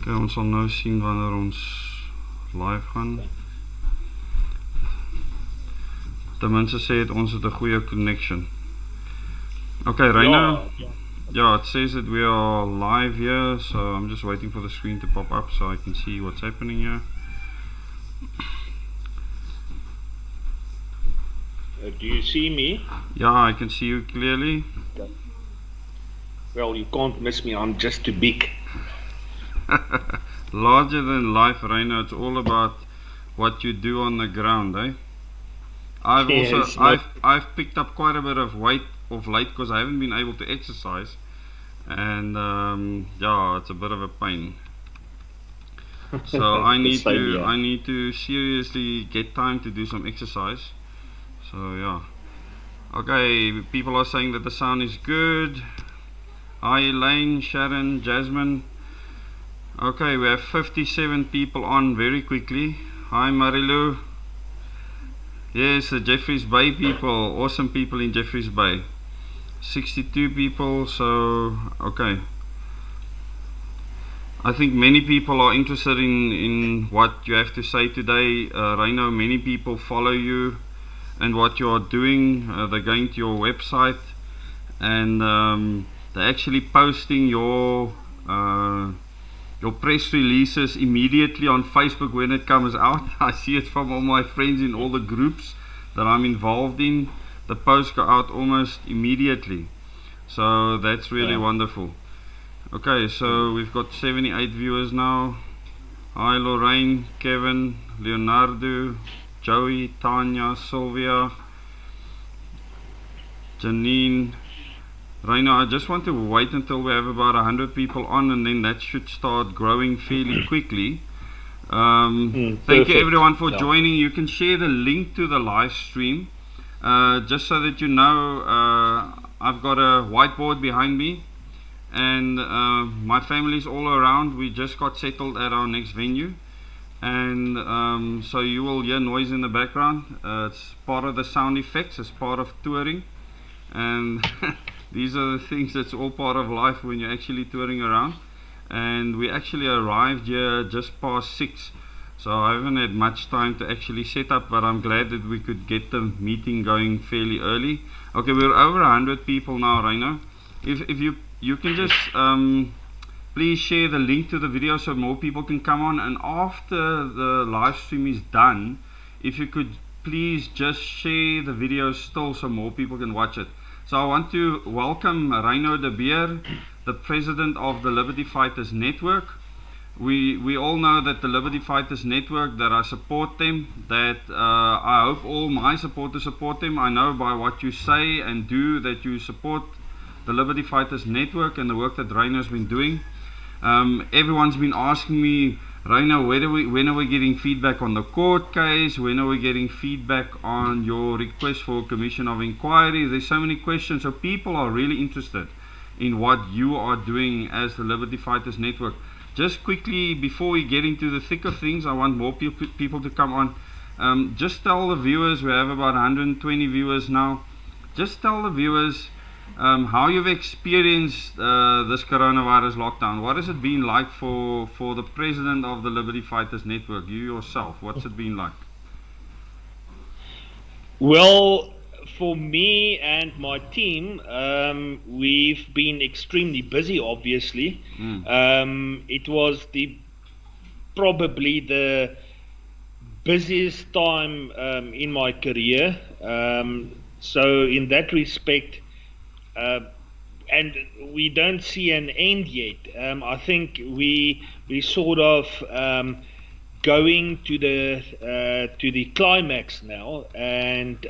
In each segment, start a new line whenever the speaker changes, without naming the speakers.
Okay, ons sal nou sien wanneer ons live gaan. Ten minste sê het ons het 'n goeie connection. Okay, Reino. Yeah, it says that we are live here, so I'm just waiting for the screen to pop up so I can see what's happening here.
Do you see me?
Yeah, I can see you clearly.
Well, you can't miss me, I'm just too big.
Larger than life, Reino. It's all about what you do on the ground, eh? I've picked up quite a bit of weight of late because I haven't been able to exercise, and yeah, it's a bit of a pain. So I need to seriously get time to do some exercise. So yeah. Okay, people are saying that the sound is good. Hi Elaine, Sharon, Jasmine. Okay, we have 57 people on very quickly. Hi Marilu. Yes, the Jeffreys Bay people, awesome people in Jeffreys Bay. 62 people, so okay. I think many people are interested in what you have to say today. Reino, many people follow you and what you are doing. They're going to your website and they're actually posting your press releases immediately on Facebook when it comes out. I see it from all my friends in all the groups that I'm involved in. The posts go out almost immediately. So that's really wonderful. Okay, so we've got 78 viewers now. Hi Lorraine, Kevin, Leonardo, Joey, Tanya, Sylvia, Janine. Reino, I just want to wait until we have about 100 people on, and then that should start growing fairly quickly. Thank you everyone for joining. You can share the link to the live stream. Just so that you know, I've got a whiteboard behind me, and my family's all around. We just got settled at our next venue, and so you will hear noise in the background. It's part of the sound effects, it's part of touring, and these are the things that's all part of life when you're actually touring around. And we actually arrived here just past 6, so I haven't had much time to actually set up, but I'm glad that we could get the meeting going fairly early. Okay, we're over 100 people now, Reino. If you can just please share the link to the video so more people can come on, and after the live stream is done, if you could please just share the video still so more people can watch it. So I want to welcome Reino de Beer, the president of the Liberty Fighters Network. We all know that the Liberty Fighters Network, that I support them, that I hope all my supporters support them. I know by what you say and do that you support the Liberty Fighters Network and the work that Reino's been doing. Everyone's been asking me, Reino, when are we getting feedback on the court case? When are we getting feedback on your request for a commission of inquiry? There's so many questions, so people are really interested in what you are doing as the Liberty Fighters Network. Just quickly, before we get into the thick of things, I want more people to come on. Just tell the viewers, we have about 120 viewers now, just tell the viewers how you've experienced this coronavirus lockdown. What has it been like for the president of the Liberty Fighters Network, you yourself? What's it been like?
Well, for me and my team, we've been extremely busy, obviously. It was probably the busiest time in my career. So in that respect, and we don't see an end yet. I think we sort of going to the climax now, and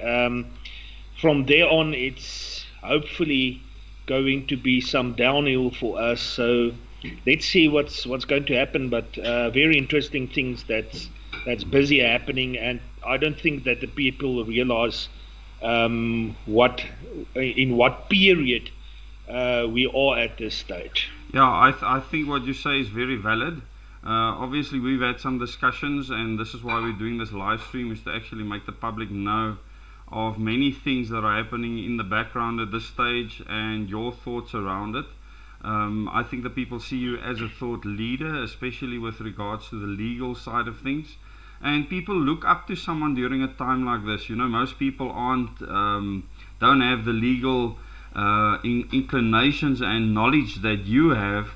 from there on it's hopefully going to be some downhill for us. So let's see what's going to happen, but very interesting things that's busy happening, and I don't think that the people realize in what period we are at this stage.
Yeah, I think what you say is very valid. Obviously we've had some discussions, and this is why we're doing this live stream, is to actually make the public know of many things that are happening in the background at this stage and your thoughts around it. I think that people see you as a thought leader, especially with regards to the legal side of things. And people look up to someone during a time like this. You know, most people don't have the legal inclinations and knowledge that you have.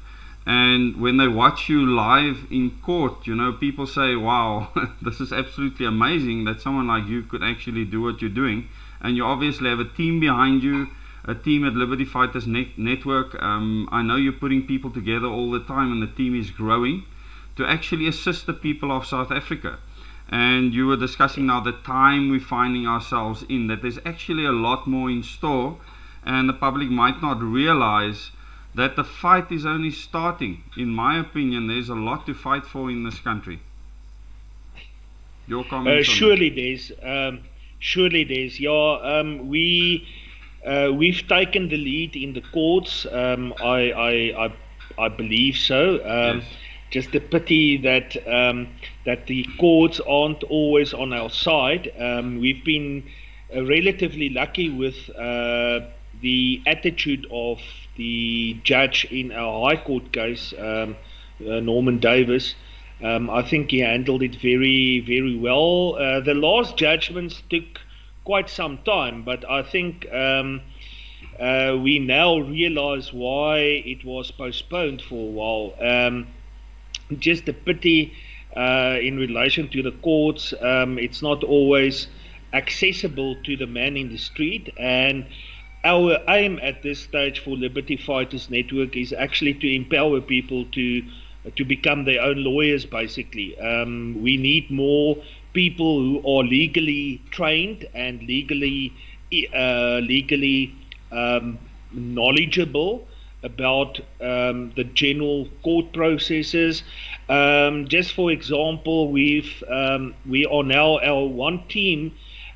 And when they watch you live in court, you know, people say, wow, this is absolutely amazing that someone like you could actually do what you're doing. And you obviously have a team behind you, a team at Liberty Fighters Network. I know you're putting people together all the time, and the team is growing to actually assist the people of South Africa. And you were discussing now the time we're finding ourselves in, that there's actually a lot more in store, and the public might not realize that the fight is only starting. In my opinion, there's a lot to fight for in this country. Your comments on
surely there's we've taken the lead in the courts. I believe so.
Yes.
Just a pity that that the courts aren't always on our side. We've been relatively lucky with the attitude of the judge in our High Court case, Norman Davis. I think he handled it very, very well. The last judgments took quite some time, but I think we now realize why it was postponed for a while. Just a pity in relation to the courts. It's not always accessible to the man in the street, and our aim at this stage for Liberty Fighters Network is actually to empower people to become their own lawyers, basically. We need more people who are legally trained and legally knowledgeable about the general court processes. Just for example, we are now our one team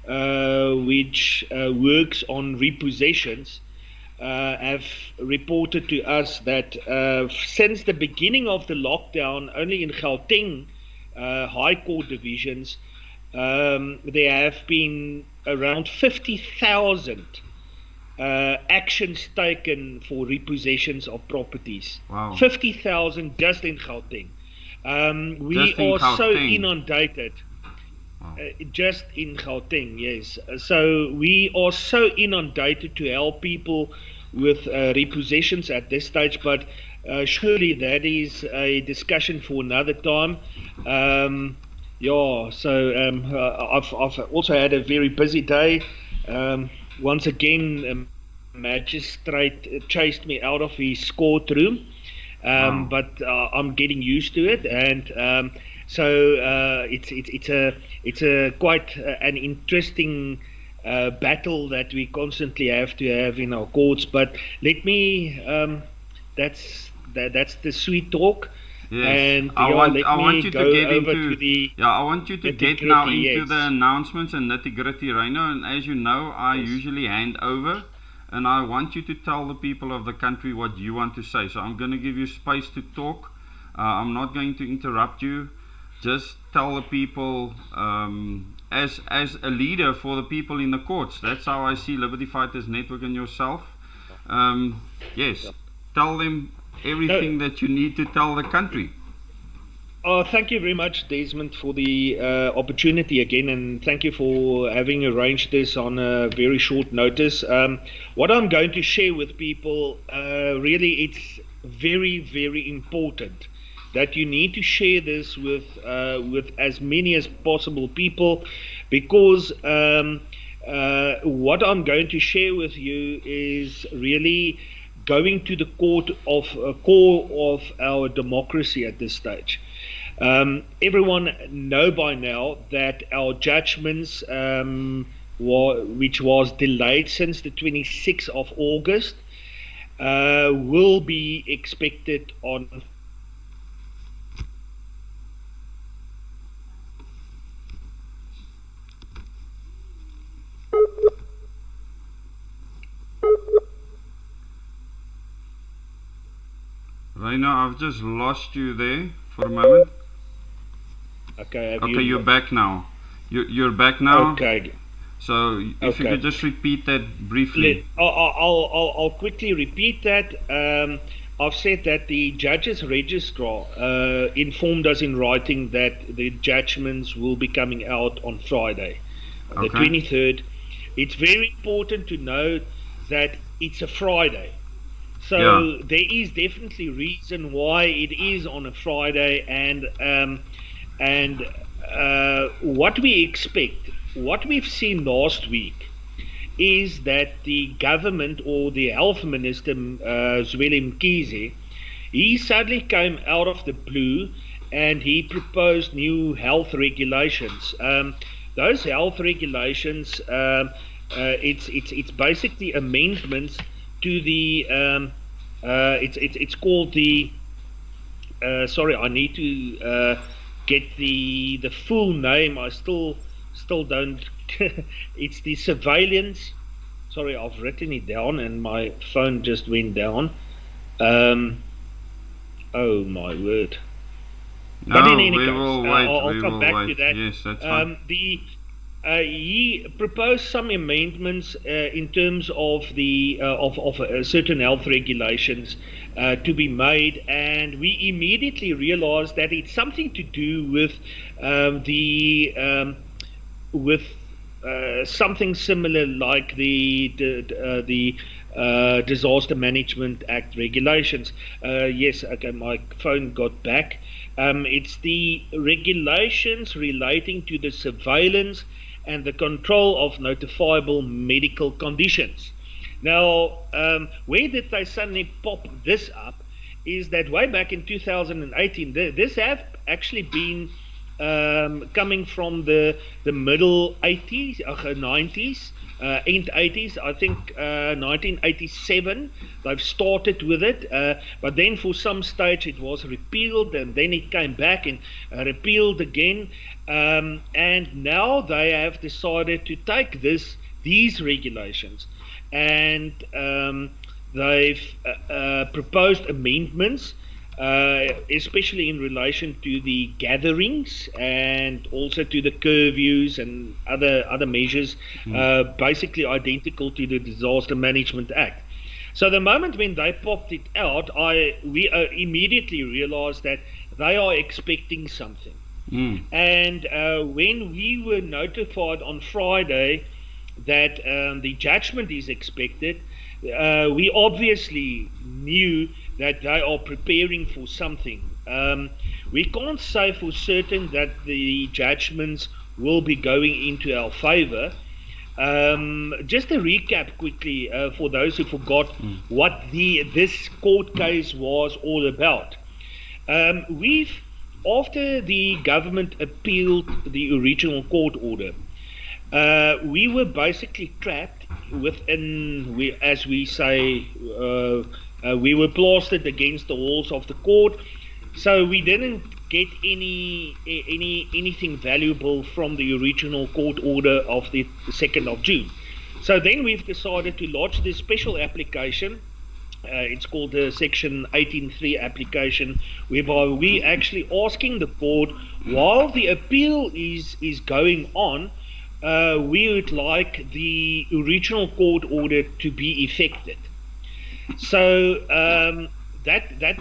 which works on repossessions, have reported to us that since the beginning of the lockdown, only in Gauteng High Court divisions, there have been around 50,000 actions taken for repossessions of properties.
Wow.
50,000 just in Gauteng. We are so inundated. Just in Gauteng, yes. So we are so inundated to help people with repossessions at this stage, but surely that is a discussion for another time. I've also had a very busy day. Once again, a magistrate chased me out of his courtroom, but I'm getting used to it, and so it's a quite an interesting battle that we constantly have to have in our courts. But let me that's the sweet talk.
Yes.
And
I want you to get now into
yes.
the announcements and nitty-gritty, Reino. And as you know, I usually hand over, and I want you to tell the people of the country what you want to say. So I'm going to give you space to talk. I'm not going to interrupt you. Just tell the people, as a leader for the people in the courts. That's how I see Liberty Fighters Network and yourself. Yes, tell them everything that you need to tell the country.
Thank you very much, Desmond, for the opportunity again, and thank you for having arranged this on a very short notice. What I'm going to share with people, really, it's very, very important that you need to share this with as many as possible people, because what I'm going to share with you is really going to the core of our democracy at this stage. Everyone know by now that our judgments, which was delayed since the 26th of August, will be expected on
Reino, I've just lost you there for a moment.
Okay,
you're back now. You're back now.
Okay.
So if you could just repeat that briefly.
I'll quickly repeat that. I've said that the judge's registrar informed us in writing that the judgments will be coming out on Friday, the 23rd. It's very important to note that it's a Friday. So there is definitely reason why it is on a Friday, and what we expect, what we've seen last week, is that the government or the health minister, Zweli Mkhize, he suddenly came out of the blue and he proposed new health regulations. Those health regulations, it's basically amendments to the it's called the sorry, I need to get the full name. I still don't. It's the surveillance. Sorry, I've written it down and my phone just went down. Oh my word!
No,
but in any case,
I'll
come back to that.
Yes, that's fine.
He proposed some amendments in terms of the of certain health regulations to be made, and we immediately realized that it's something to do with something similar like the Disaster Management Act regulations. Yes, okay, my phone got back. It's the regulations relating to the surveillance and the control of notifiable medical conditions. Now, where did they suddenly pop this up is that way back in 2018, this have actually been coming from the middle 80s, 90s, end 80s, I think 1987, they've started with it, but then for some stage it was repealed, and then it came back and repealed again, and now they have decided to take these regulations, and they've proposed amendments, especially in relation to the gatherings and also to the curfews and other measures, basically identical to the Disaster Management Act. So the moment when they popped it out, we immediately realized that they are expecting something. And when we were notified on Friday that the judgment is expected, we obviously knew that they are preparing for something. We can't say for certain that the judgments will be going into our favor. Just a recap quickly for those who forgot what this court case was all about. After the government appealed the original court order, we were basically trapped within, as we say, we were plastered against the walls of the court, so we didn't get anything valuable from the original court order of the 2nd of June. So then we've decided to lodge this special application. It's called the Section 18.3 application, whereby we actually asking the court, while the appeal is going on, we would like the original court order to be effected. So that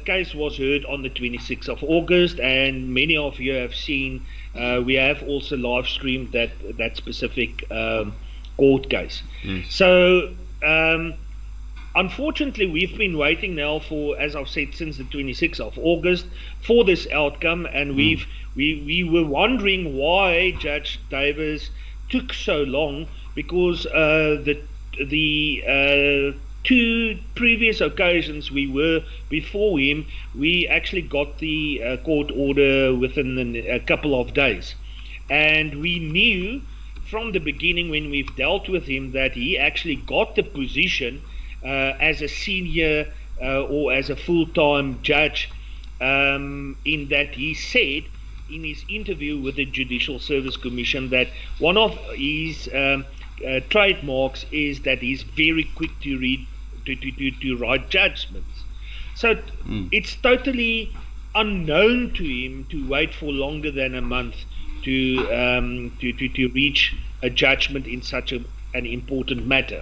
case was heard on the 26th of August, and many of you have seen, we have also live streamed that specific court case. So unfortunately, we've been waiting now for, as I've said, since the 26th of August for this outcome, and we were wondering why Judge Davis took so long, because the two previous occasions we were before him, we actually got the court order within a couple of days, and we knew from the beginning when we've dealt with him that he actually got the position as a senior or as a full-time judge, in that he said in his interview with the Judicial Service Commission that one of his trademarks is that he's very quick to read, to write judgments. So it's totally unknown to him to wait for longer than a month to reach a judgment in such an important matter.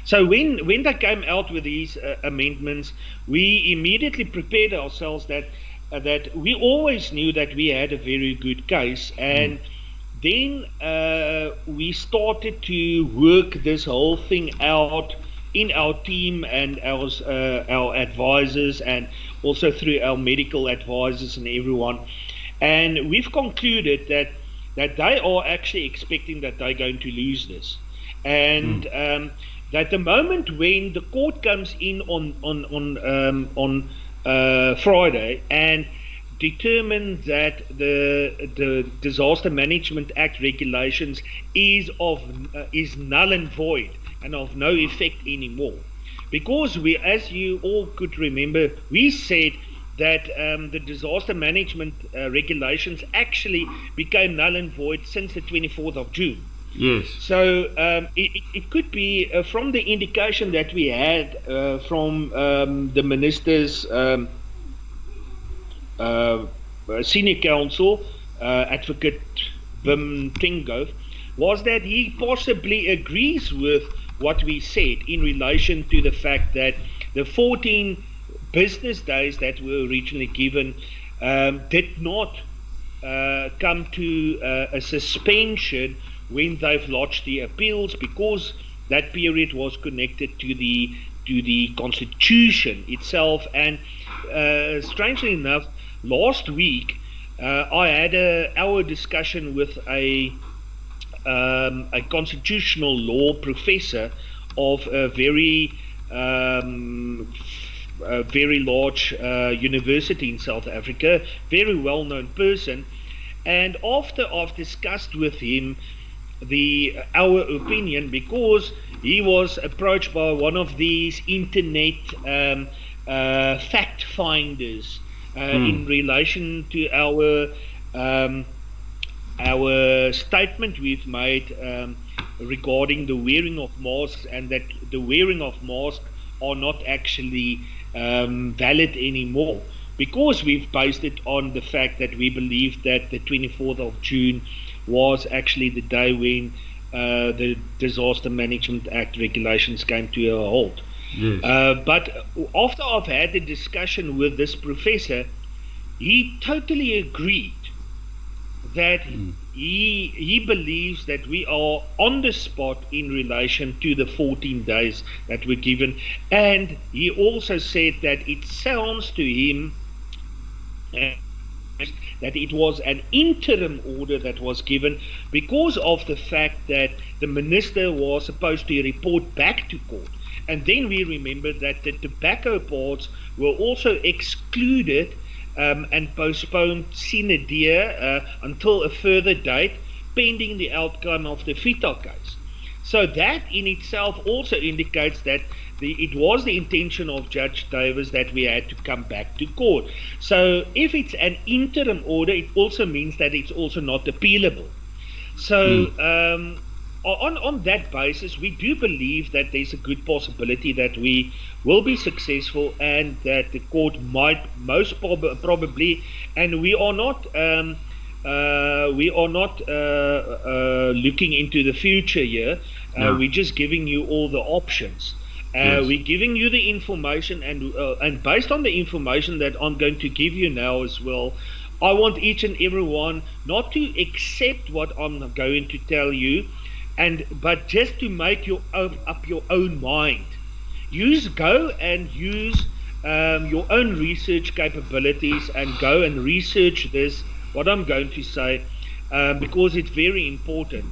So when they came out with these amendments, we immediately prepared ourselves that we always knew that we had a very good case, and then we started to work this whole thing out in our team and our advisors, and also through our medical advisors and everyone. And we've concluded that they are actually expecting that they're going to lose this, and that the moment when the court comes in on Friday and determine that the Disaster Management Act regulations is null and void and of no effect anymore, because we, as you all could remember, we said that the disaster management regulations actually became null and void since the 24th of June.
Yes.
So it could be from the indication that we had from the minister's senior counsel, Advocate Wim Tingove, was that he possibly agrees with what we said in relation to the fact that the 14 business days that were originally given did not come to a suspension when they've lodged the appeals, because that period was connected to the Constitution itself. And strangely enough, last week I had our discussion with a constitutional law professor of a very large university in South Africa, very well-known person. And after I've discussed with him our opinion, because he was approached by one of these internet fact finders in relation to our statement we've made regarding the wearing of masks, and that the wearing of masks are not actually valid anymore, because we've based it on the fact that we believe that the 24th of June was actually the day when the Disaster Management Act regulations came to a halt.
Yes.
But after I've had the discussion with this professor, he totally agreed that he believes that we are on the spot in relation to the 14 days that were given. And he also said that it sounds to him that it was an interim order that was given because of the fact that the minister was supposed to report back to court. And then we remember that the tobacco parts were also excluded and postponed sine die until a further date, pending the outcome of the Vital case. So that in itself also indicates that it was the intention of Judge Davis that we had to come back to court. So if it's an interim order, it also means that it's also not appealable. So on that basis, we do believe that there's a good possibility that we will be successful, and that the court might most probably, and we are not looking into the future here. We're just giving you all the options.
Yes.
We're giving you the information, and based on the information that I'm going to give you now as well, I want each and every one not to accept what I'm going to tell you, but just to make up your own mind. Go and use your own research capabilities and go and research this, what I'm going to say, because it's very important.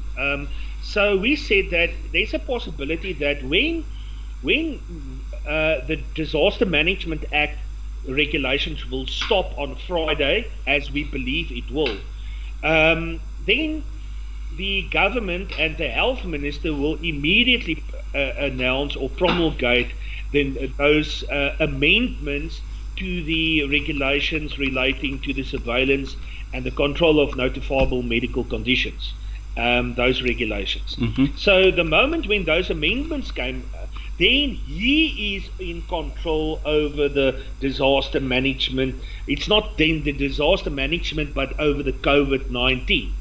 So we said that there's a possibility that when the Disaster Management Act regulations will stop on Friday, as we believe it will, then the government and the health minister will immediately announce or promulgate those amendments to the regulations relating to the surveillance and the control of notifiable medical conditions, those regulations. So the moment when those amendments came, then he is in control over the disaster management. It's not then the disaster management, but over the COVID-19.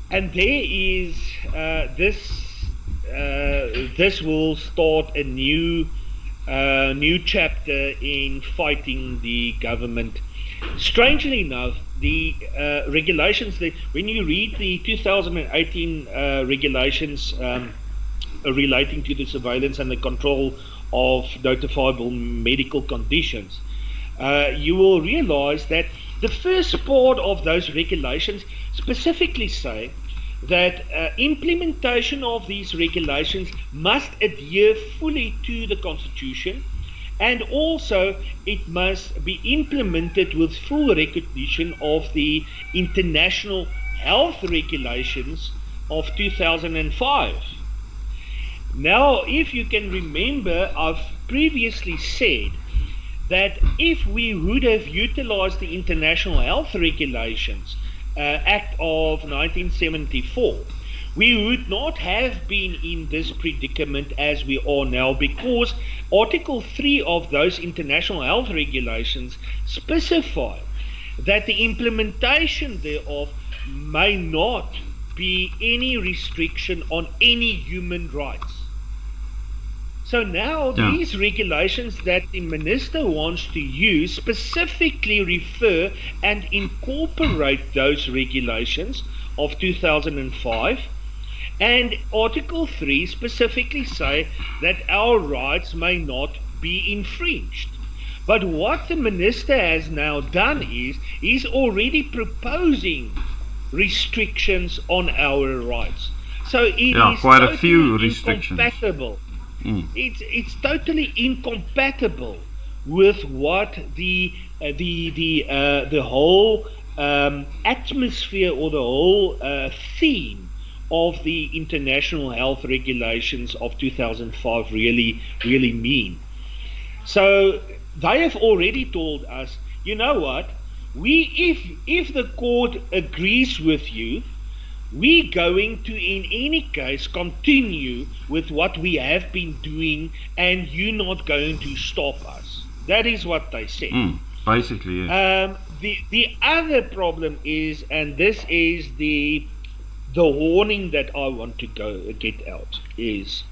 And there is this will start a new chapter in fighting the government. Strangely enough, the regulations, when you read the 2018 regulations relating to the surveillance and the control of notifiable medical conditions, you will realize that the first part of those regulations specifically say that implementation of these regulations must adhere fully to the Constitution, and also it must be implemented with full recognition of the international health regulations of 2005. Now, if you can remember, I've previously said that if we would have utilized the international health regulations, Act of 1974, we would not have been in this predicament as we are now, because Article 3 of those international health regulations specify that the implementation thereof may not be any restriction on any human rights. So now these regulations that the minister wants to use specifically refer and incorporate those regulations of 2005, and Article 3 specifically say that our rights may not be infringed. But what the minister has now done is he's already proposing restrictions on our rights. So it is
quite
totally
a few restrictions.
Incompatible. It's totally incompatible with what the whole atmosphere or the whole theme of the international health regulations of 2005 really mean. So they have already told us, you know what, if the court agrees with you, we're going to, in any case, continue with what we have been doing, and you're not going to stop us. That is what they said.
Basically, yes.
The other problem is, and this is the warning that I want to get out, is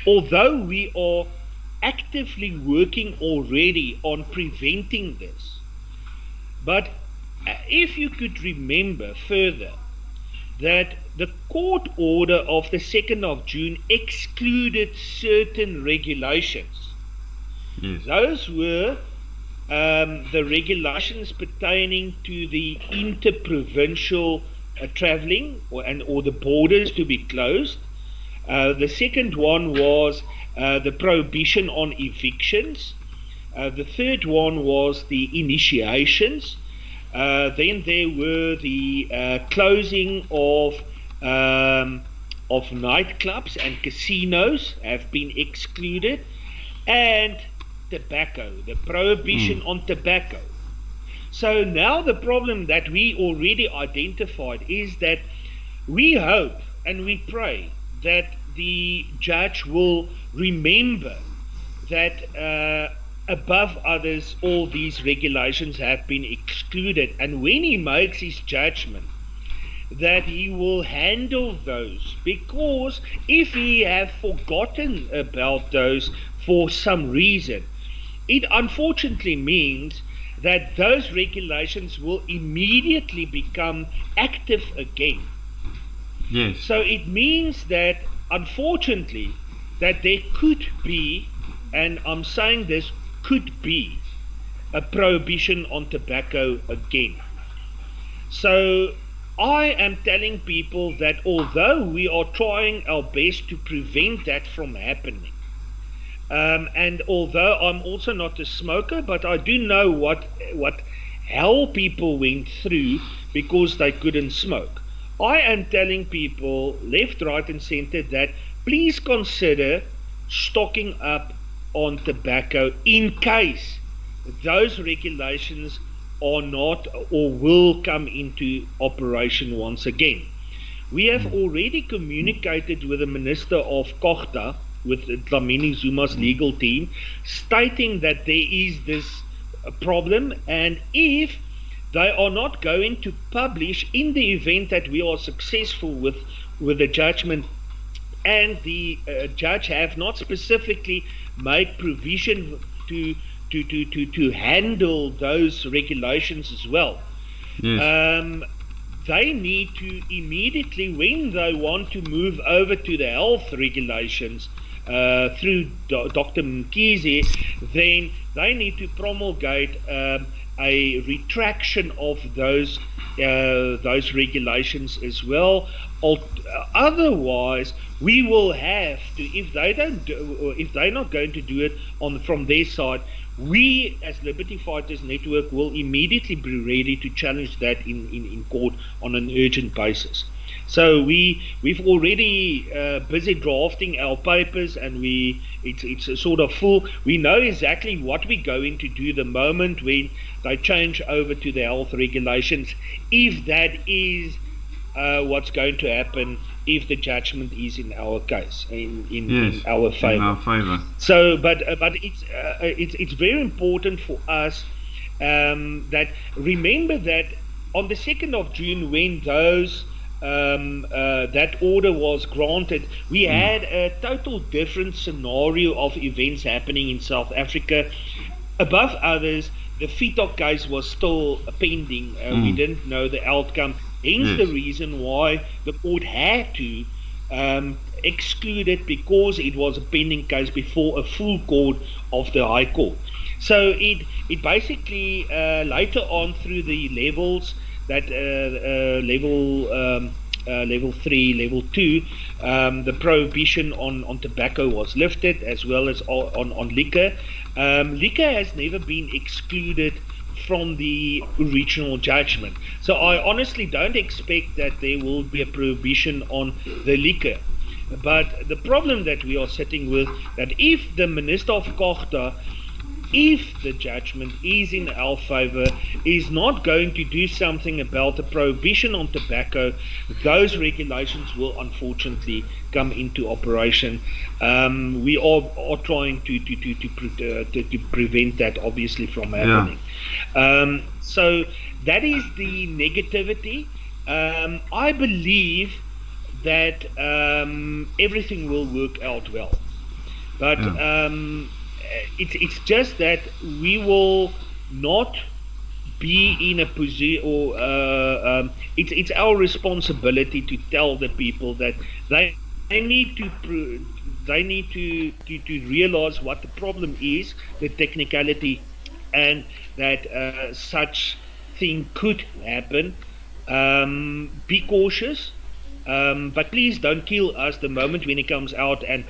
although we are actively working already on preventing this, but if you could remember further that the court order of the 2nd of June excluded certain regulations.
Yes.
Those were the regulations pertaining to the interprovincial travelling or the borders to be closed. The second one was the prohibition on evictions. The third one was the initiations. Then there were the closing of nightclubs and casinos have been excluded, and tobacco, the prohibition on tobacco. So now the problem that we already identified is that we hope and we pray that the judge will remember that above others, all these regulations have been excluded, and when he makes his judgment, that he will handle those, because if he have forgotten about those for some reason, it unfortunately means that those regulations will immediately become active again.
Yes.
So it means that, unfortunately, that there could be, and I'm saying this, could be a prohibition on tobacco again. So I am telling people that although we are trying our best to prevent that from happening, and although I'm also not a smoker, but I do know what hell people went through because they couldn't smoke, I am telling people left, right and center that please consider stocking up on tobacco in case those regulations are not or will come into operation once again. We have already communicated with the Minister of Kochta, with Dlamini Zuma's legal team, stating that there is this problem, and if they are not going to publish in the event that we are successful with the judgment, and the judge have not specifically made provision to handle those regulations as well.
Yes.
They need to immediately, when they want to move over to the health regulations through Dr. Mkhize, then they need to promulgate a retraction of those regulations as well. Otherwise, we will have to, if they're not going to do it from their side, we as Liberty Fighters Network will immediately be ready to challenge that in court on an urgent basis. So we've already busy drafting our papers, and it's a sort of full. We know exactly what we're going to do the moment when they change over to the health regulations, if that is what's going to happen, if the judgment is in our case, in our favor.
In our favor.
So, but it's very important for us that remember that on the 2nd of June, when those that order was granted, we had a total different scenario of events happening in South Africa. Above others, the FITOC case was still pending. We didn't know the outcome. Hence the reason why the court had to exclude it, because it was a pending case before a full court of the High Court. So it basically later on through the levels, that level 3, level 2, the prohibition on tobacco was lifted, as well as on liquor. Liquor has never been excluded from the original judgment. So I honestly don't expect that there will be a prohibition on the liquor. But the problem that we are sitting with, that if the Minister of Kochta, if the judgment is in our favor, is not going to do something about the prohibition on tobacco, those regulations will unfortunately come into operation. We are trying to prevent that, obviously, from happening. So that is the negativity. I believe that everything will work out well, but it's just that we will not be in a position, or it's our responsibility to tell the people that they need to realize what the problem is, the technicality, and that such thing could happen. Be cautious. But please don't kill us the moment when it comes out, and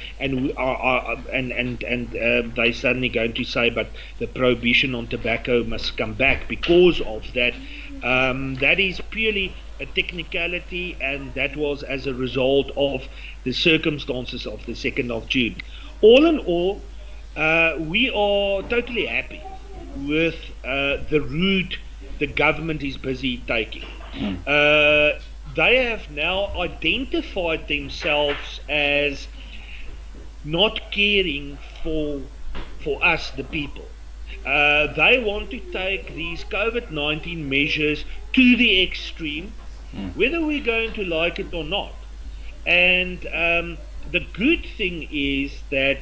they suddenly going to say, but the prohibition on tobacco must come back because of that. That is purely a technicality, and that was as a result of the circumstances of the 2nd of June. All in all, we are totally happy with the route the government is busy taking. They have now identified themselves as not caring for us, the people. They want to take these COVID-19 measures to the extreme, whether we're going to like it or not. And the good thing is that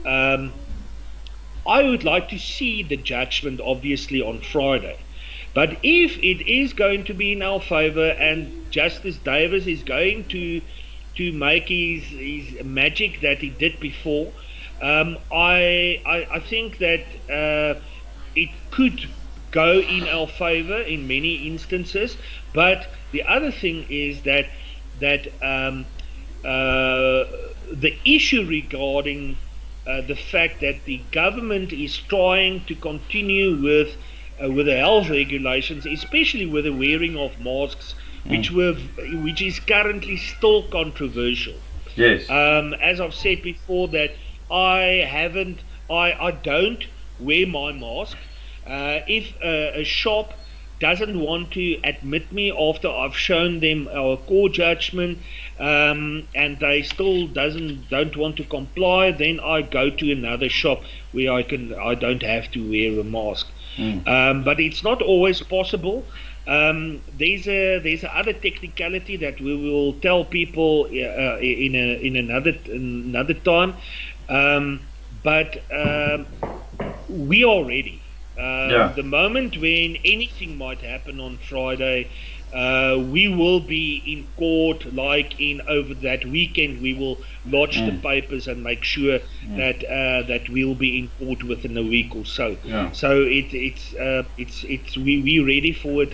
I would like to see the judgment, obviously, on Friday. But if it is going to be in our favor, and Justice Davis is going to make his magic that he did before, I think that it could go in our favor in many instances. But the other thing is that the issue regarding the fact that the government is trying to continue with the health regulations, especially with the wearing of masks, which is currently still controversial.
Yes.
As I've said before, that I don't wear my mask. If a shop doesn't want to admit me after I've shown them our core judgment, and they still don't want to comply, then I go to another shop where I don't have to wear a mask. But it's not always possible. There's a other technicality that we will tell people in another time. But we are ready. The moment when anything might happen on Friday, we will be in court. Like over that weekend, we will lodge the papers and make sure that we'll be in court within a week or so. So we're ready for it.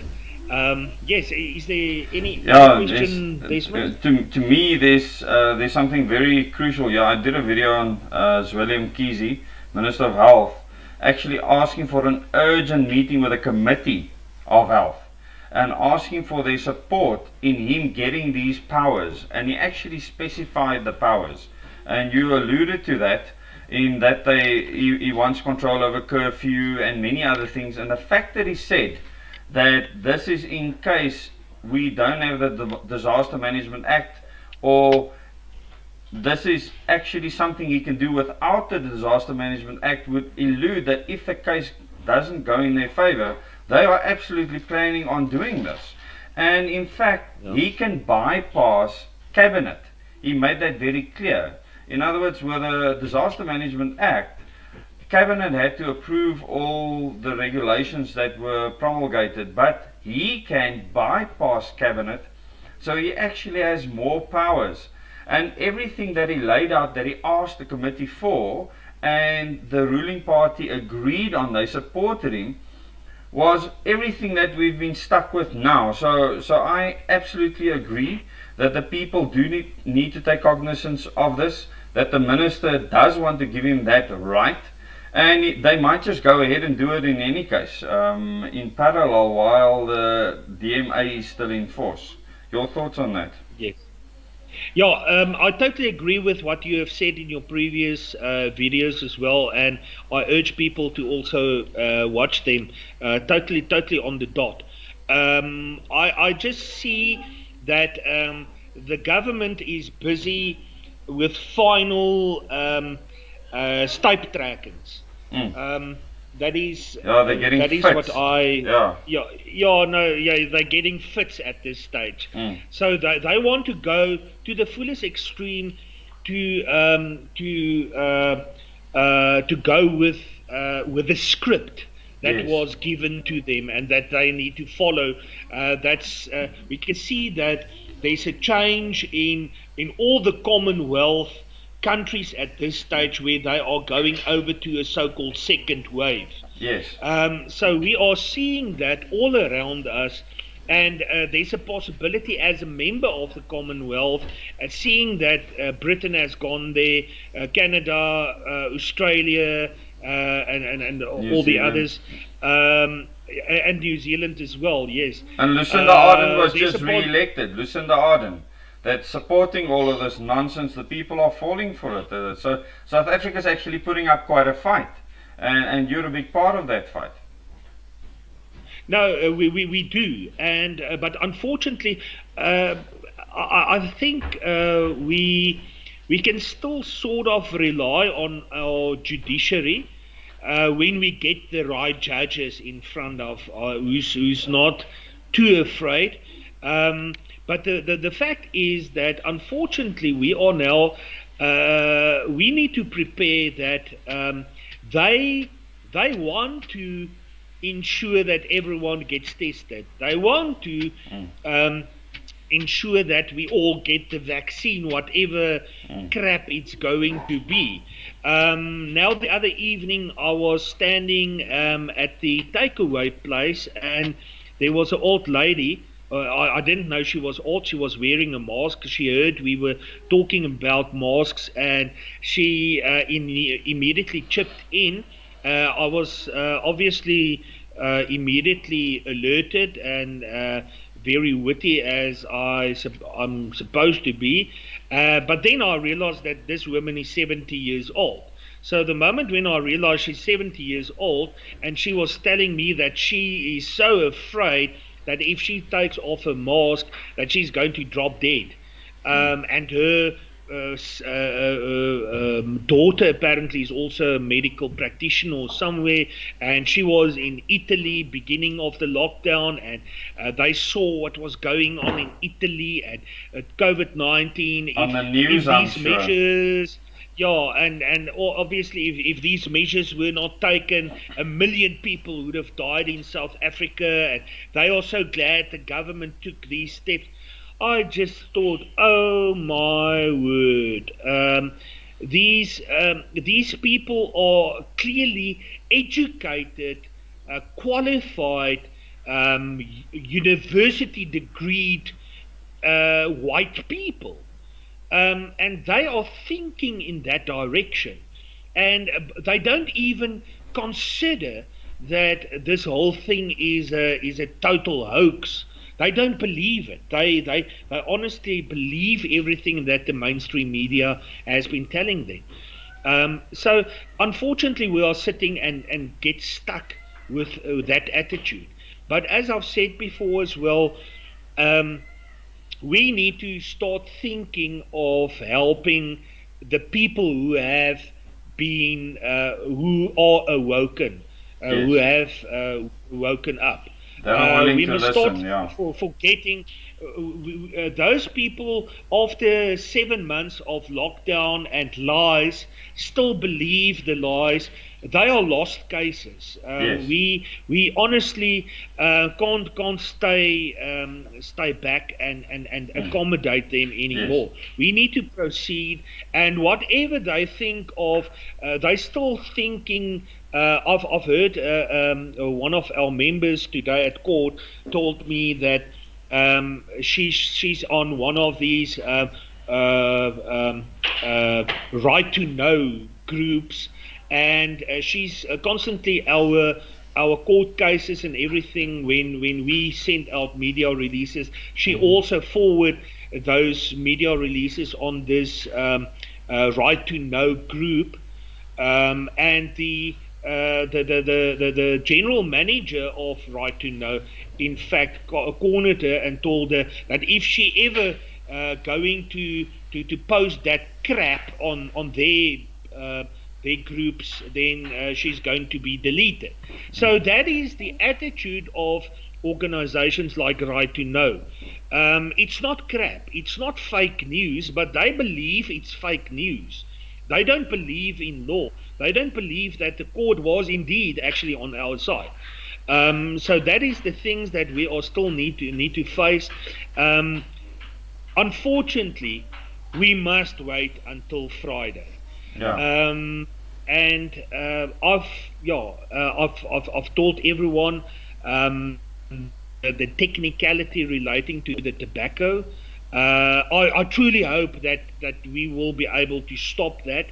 Yes, is there any question, Desmond?
To me, there's something very crucial. I did a video on Zweli Mkhize, Minister of Health, actually asking for an urgent meeting with a committee of health and asking for their support in him getting these powers, and he actually specified the powers, and you alluded to that in that he wants control over curfew and many other things, and the fact that he said that this is in case we don't have the Disaster Management Act, or this is actually something he can do without the Disaster Management Act, would elude that if the case doesn't go in their favor, they are absolutely planning on doing this. And in fact, he can bypass Cabinet. He made that very clear. In other words, with the Disaster Management Act, Cabinet had to approve all the regulations that were promulgated, but he can bypass Cabinet, so he actually has more powers. And everything that he laid out, that he asked the committee for, and the ruling party agreed on, they supported him, was everything that we've been stuck with now. So I absolutely agree that the people do need to take cognizance of this, that the minister does want to give him that right, and they might just go ahead and do it in any case, in parallel, while the DMA is still in force. Your thoughts on that?
Yes. Yeah, I totally agree with what you have said in your previous videos as well, and I urge people to also watch them. Totally on the dot. I just see that the government is busy with final stuiptrekkings. That is
they're getting
that is
fits.
what I they're getting fits at this stage. So they want to go to the fullest extreme to go with the script that was given to them and that they need to follow. We can see that there's a change in all the Commonwealth countries at this stage where they are going over to a so-called second wave.
Yes.
So we are seeing that all around us, and there's a possibility as a member of the Commonwealth, seeing that Britain has gone there, Canada, Australia, and all the others, and New Zealand as well, yes.
And Lucinda Ardern was just re-elected. Lucinda Ardern. That's supporting all of this nonsense. The people are falling for it. So South Africa is actually putting up quite a fight, and you're a big part of that fight.
No, we do, and but unfortunately, I think we can still sort of rely on our judiciary when we get the right judges in front of who's not too afraid. But the fact is that unfortunately we are now, we need to prepare that they want to ensure that everyone gets tested. They want to ensure that we all get the vaccine, whatever crap it's going to be. Now the other evening I was standing at the takeaway place, and there was an old lady. I didn't know she was old. She was wearing a mask. She heard we were talking about masks, and she immediately chipped in. I was obviously immediately alerted and very witty as I'm supposed to be. But then I realized that this woman is 70 years old. So the moment when I realized she's 70 years old, and she was telling me that she is so afraid that if she takes off her mask, that she's going to drop dead. And her daughter apparently is also a medical practitioner or somewhere, and she was in Italy beginning of the lockdown, and they saw what was going on in Italy and COVID-19.
On the news, I'm sure.
Measures, yeah, and obviously, if these measures were not taken, 1 million people would have died in South Africa, and they are so glad the government took these steps. I just thought, oh my word, these people are clearly educated, qualified, university degreed white people. And they are thinking in that direction, and they don't even consider that this whole thing is a total hoax. They don't believe it. They honestly believe everything that the mainstream media has been telling them. So unfortunately, we are sitting and get stuck with that attitude. But as I've said before as well, we need to start thinking of helping the people who have been, who are awoken, who have woken up.
We
must start forgetting those people after 7 months of lockdown and lies still believe the lies. They are lost cases. We honestly can't stay back and accommodate them anymore. We need to proceed, and whatever they think of, they still thinking. I've heard one of our members today at court told me that she's on one of these right to know groups, and she's constantly our court cases and everything. When we send out media releases, she also forward those media releases on this right to know group, and the general manager of Right to Know, in fact, cornered her and told her that if she ever going to post that crap on their groups, then she's going to be deleted. So that is the attitude of organizations like Right to Know. It's not crap, it's not fake news, but they believe it's fake news. They don't believe in law. They don't believe that the court was indeed actually on our side. So that is the things that we all still need to face. Unfortunately, we must wait until Friday. And I've told everyone the technicality relating to the tobacco. I truly hope that we will be able to stop that.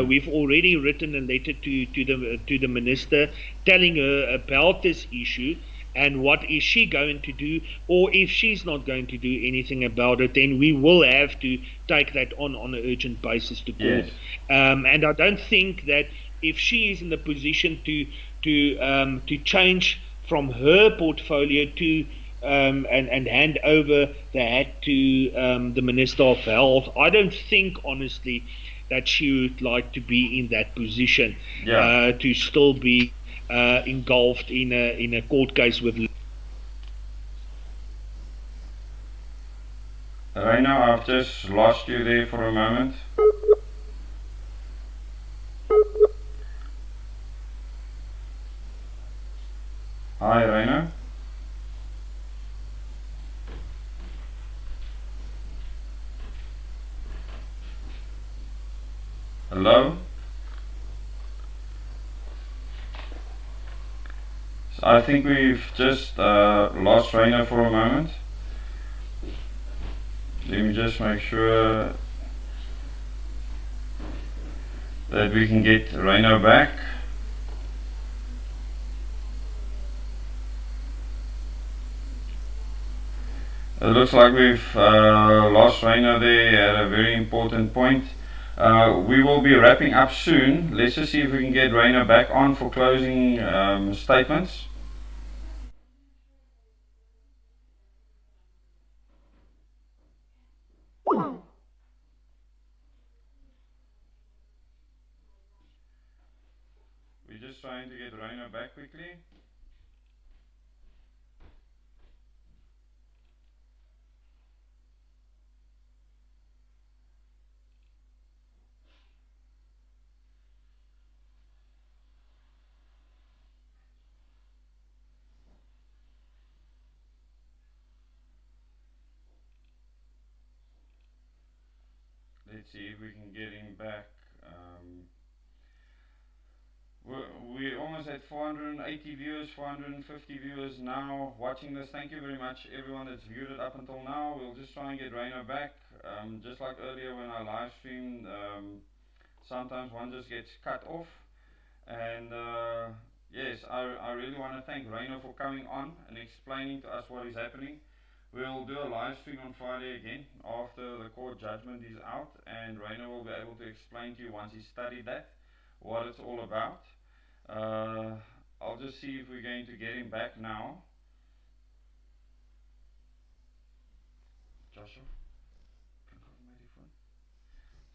We've already written a letter to the minister telling her about this issue and what is she going to do, or if she's not going to do anything about it, then we will have to take that on an urgent basis to court. And I don't think that if she is in the position to change from her portfolio to and hand over the hat to the Minister of Health, I don't think honestly that she would like to be in that position, to still be engulfed in a court case with.
Reino, I've just lost you there for a moment. Hi, Reino. Hello? So I think we've just lost Reino for a moment. Let me just make sure that we can get Reino back. It looks like we've lost Reino there at a very important point. We will be wrapping up soon. Let's just see if we can get Rainer back on for closing statements. We're just trying to get Rainer back quickly. Let's see if we can get him back. We're almost at 480 viewers, 450 viewers now watching this. Thank you very much, everyone that's viewed it up until now. We'll just try and get Rainer back. Just like earlier when I live streamed, sometimes one just gets cut off. And yes, I really want to thank Rainer for coming on and explaining to us what is happening. We'll do a live stream on Friday again after the court judgment is out, and Rainer will be able to explain to you once he's studied that what it's all about. I'll just see if we're going to get him back now. Joshua?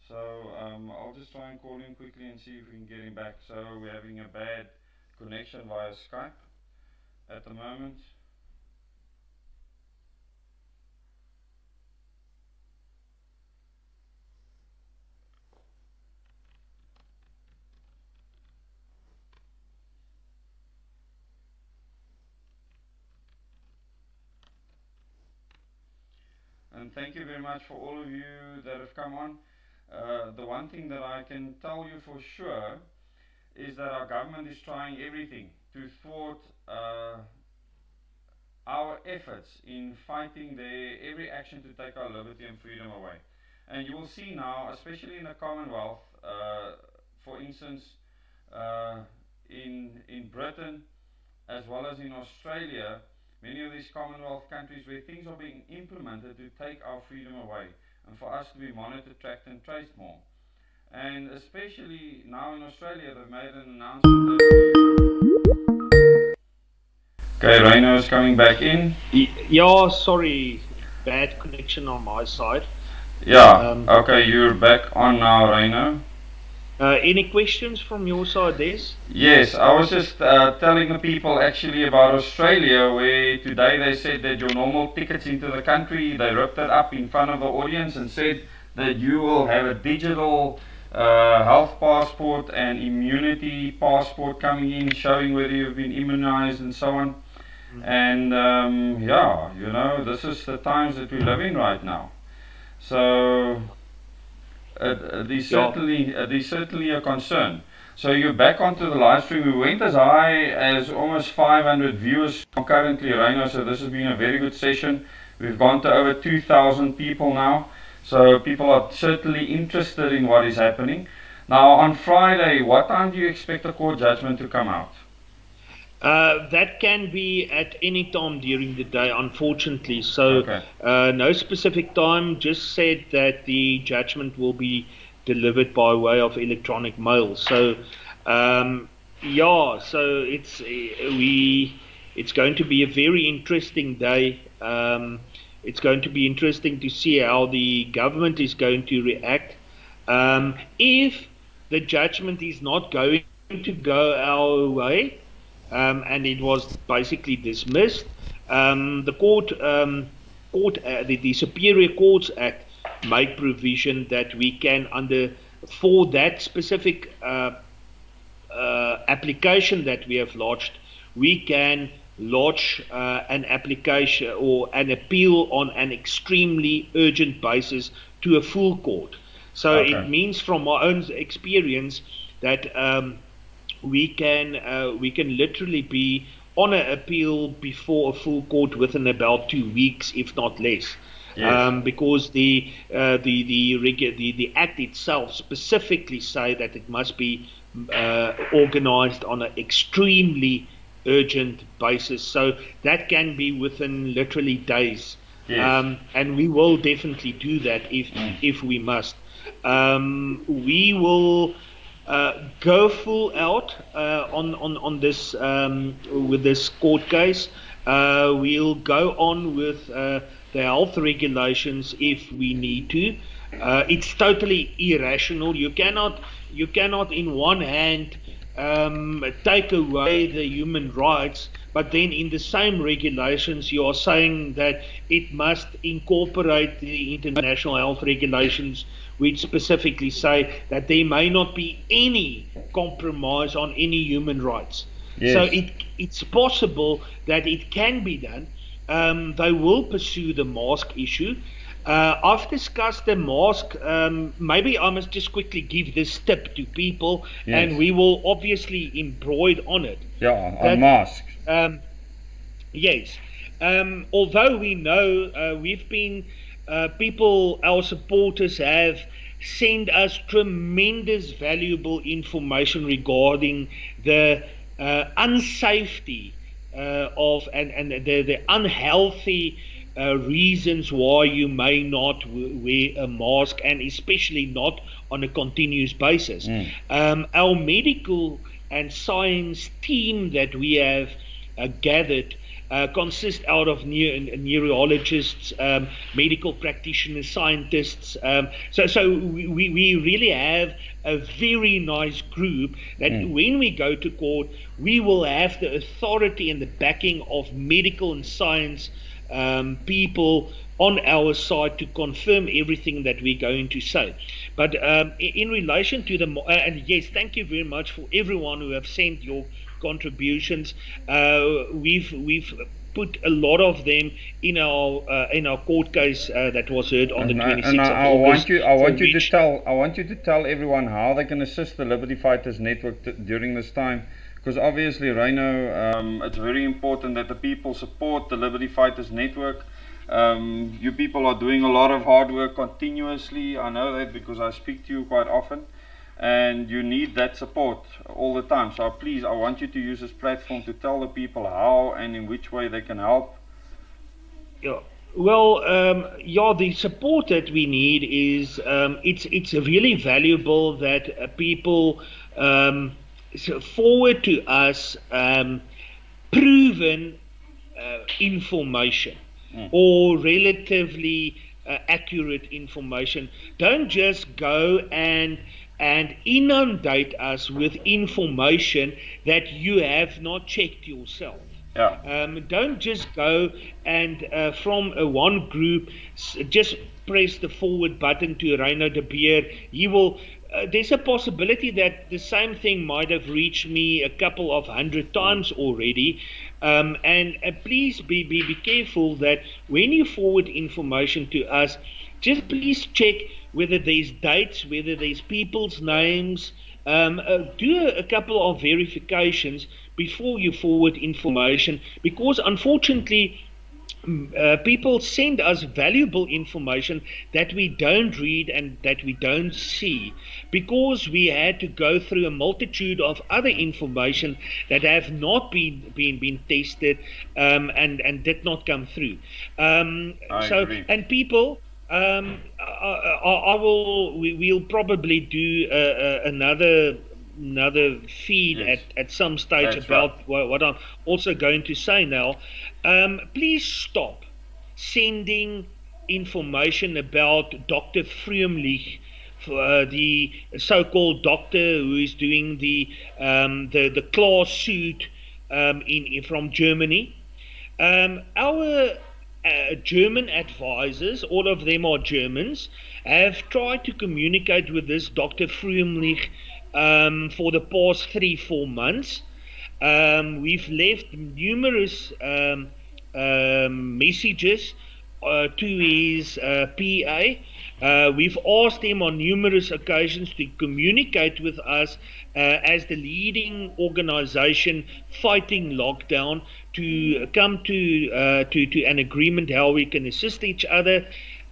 So I'll just try and call him quickly and see if we can get him back. So we're having a bad connection via Skype at the moment. And thank you very much for all of you that have come on. The one thing that I can tell you for sure is that our government is trying everything to thwart our efforts in fighting every action to take our liberty and freedom away. And you will see now, especially in the Commonwealth, for instance, in Britain as well as in Australia, many of these Commonwealth countries where things are being implemented to take our freedom away and for us to be monitored, tracked and traced more. And especially now in Australia, they've made an announcement that... Okay, Rainer is coming back in.
Yeah, sorry, bad connection on my side.
Yeah, okay, you're back on now, Rainer.
Any questions from your side, Des?
Yes, I was just telling the people actually about Australia, where today they said that your normal tickets into the country, they ripped it up in front of the audience and said that you will have a digital health passport and immunity passport coming in, showing whether you've been immunized and so on. And yeah, you know, this is the times that we live in right now. So there's certainly a concern. So you're back onto the live stream. We went as high as almost 500 viewers currently, Rainer, so this has been a very good session. We've gone to over 2,000 people now, so people are certainly interested in what is happening. Now on Friday, what time do you expect the court judgment to come out?
That can be at any time during the day, unfortunately. So okay. No specific time, just said that the judgment will be delivered by way of electronic mail. So yeah, so it's going to be a very interesting day. It's going to be interesting to see how the government is going to react. If the judgment is not going to go our way, and it was basically dismissed, the the Superior Courts Act make provision that we can, for that specific application that we have lodged, we can lodge an application or an appeal on an extremely urgent basis to a full court. So okay. It means, from my own experience, that we can literally be on an appeal before a full court within about 2 weeks, if not less. Yes. Because the Act itself specifically say that it must be organized on an extremely urgent basis. So that can be within literally days. Yes. And we will definitely do that if we must. We will go full out on this with this court case. We'll go on with the health regulations if we need to. It's totally irrational. You cannot in one hand take away the human rights, but then in the same regulations you are saying that it must incorporate the international health regulations, which specifically say that there may not be any compromise on any human rights.
Yes.
So it's possible that it can be done. They will pursue the mask issue. I've discussed the mask. Maybe I must just quickly give this tip to people,
yes.
And we will obviously embroid on it.
Yeah, on masks.
Yes. Although we know we've been people, our supporters have sent us tremendous valuable information regarding the unsafety of and the unhealthy reasons why you may not wear a mask, and especially not on a continuous basis. Our medical and science team that we have gathered consist out of neurologists, medical practitioners, scientists. So we really have a very nice group that when we go to court, we will have the authority and the backing of medical and science people on our side to confirm everything that we're going to say. But in relation to the and yes, thank you very much for everyone who have sent your contributions. We've put a lot of them in our court case that was heard on the 26th of August.
I want you to tell everyone how they can assist the Liberty Fighters Network during this time. Because obviously, Reino, it's very important that the people support the Liberty Fighters Network. You people are doing a lot of hard work continuously. I know that because I speak to you quite often. And you need that support all the time. So please, I want you to use this platform to tell the people how and in which way they can help.
Yeah. Well, the support that we need is it's really valuable that people forward to us proven information or relatively accurate information. Don't just go and inundate us with information that you have not checked yourself.
Yeah.
Don't just go and from one group just press the forward button to Reino de Beer. He will. There's a possibility that the same thing might have reached me a couple of 100 times already. And please be careful that when you forward information to us, just please check whether there's dates, whether there's people's names. Do a couple of verifications before you forward information, because unfortunately people send us valuable information that we don't read and that we don't see, because we had to go through a multitude of other information that have not been tested and did not come through. And people, we'll probably do another feed at some stage. That's about right. What I'm also going to say now. Please stop sending information about Dr. Frumlich, the so-called doctor who is doing the class suit from Germany. Our German advisors, all of them are Germans, have tried to communicate with this Dr. Frumlich for the past 3-4 months. We've left numerous messages to his PA. We've asked him on numerous occasions to communicate with us as the leading organization fighting lockdown, to come to an agreement how we can assist each other.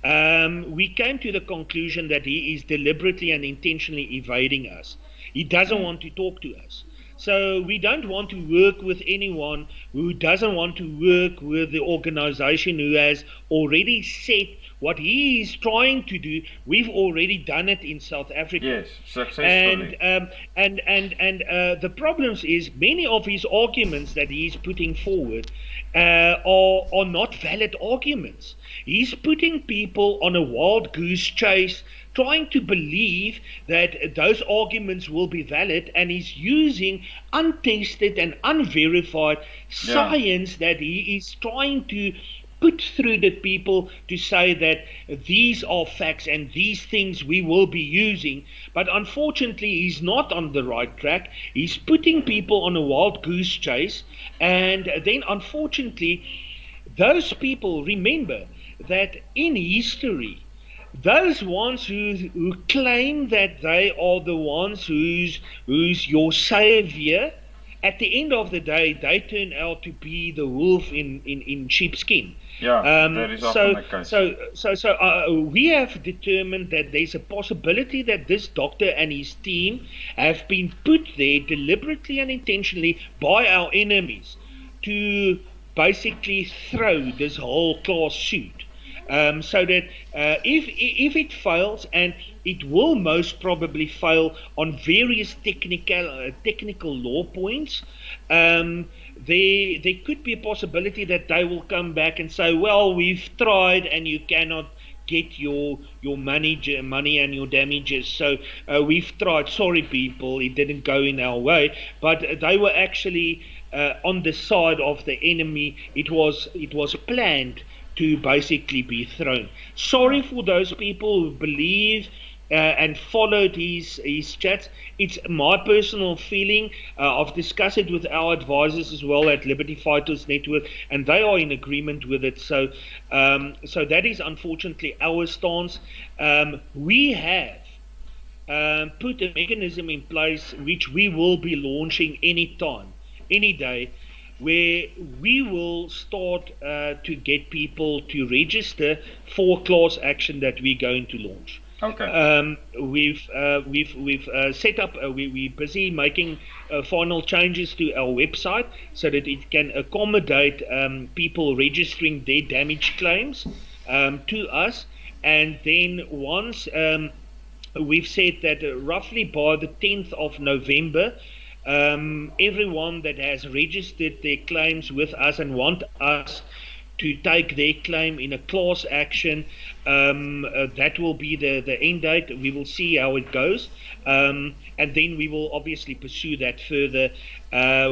We came to the conclusion that he is deliberately and intentionally evading us. He doesn't want to talk to us. So we don't want to work with anyone who doesn't want to work with the organization who has already set what he is trying to do, we've already done it in South Africa.
Yes, successfully.
And the problems is many of his arguments that he's putting forward are not valid arguments. He's putting people on a wild goose chase, trying to believe that those arguments will be valid, and he's using untested and unverified science that he is trying to put through the people to say that these are facts and these things we will be using. But unfortunately, he's not on the right track. He's putting people on a wild goose chase, and then unfortunately, those people remember that in history, those ones who claim that they are the ones who's your savior, at the end of the day, they turn out to be the wolf in sheepskin.
Yeah, that is often the case.
So we have determined that there's a possibility that this doctor and his team have been put there deliberately and intentionally by our enemies to basically throw this whole class suit. So that if it fails, and it will most probably fail on various technical law points, there could be a possibility that they will come back and say, well, we've tried and you cannot get your money and your damages, so we've tried, sorry people, it didn't go in our way. But they were actually on the side of the enemy. It was planned to basically be thrown. Sorry for those people who believe and followed his chats. It's my personal feeling. I've discussed it with our advisors as well at Liberty Fighters Network, and they are in agreement with it. So that is unfortunately our stance. We have put a mechanism in place which we will be launching any day, where we will start to get people to register for class action that we're going to launch.
Okay.
We've set up. We're busy making final changes to our website so that it can accommodate people registering their damage claims to us. And then once we've said that roughly by the 10th of November, everyone that has registered their claims with us and want us to take their claim in a class action, that will be the end date. We will see how it goes, and then we will obviously pursue that further.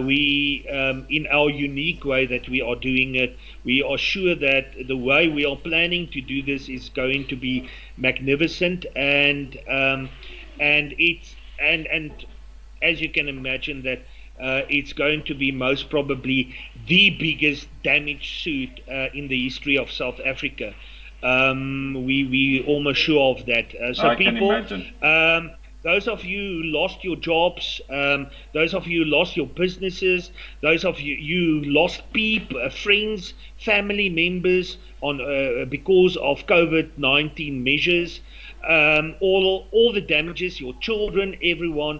We in our unique way that we are doing it, we are sure that the way we are planning to do this is going to be magnificent, and as you can imagine, that it's going to be most probably the biggest damage suit in the history of South Africa. We almost sure of that. So
I
people,
can imagine.
Those of you who lost your jobs, those of you who lost your businesses, those of you lost friends, family members on because of COVID-19 measures, all the damages, your children, everyone.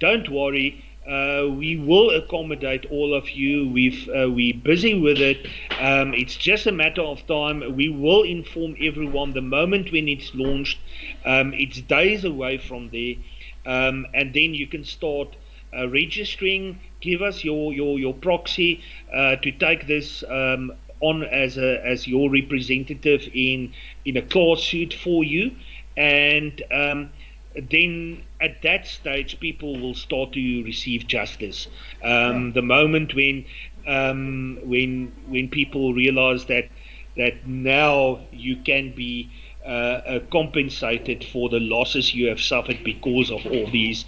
Don't worry, we will accommodate all of you. We're busy with it. It's just a matter of time. We will inform everyone the moment when it's launched. It's days away from there, and then you can start registering. Give us your proxy to take this on as your representative in a class suit for you, and then at that stage people will start to receive justice. The moment when people realize that now you can be compensated for the losses you have suffered because of all these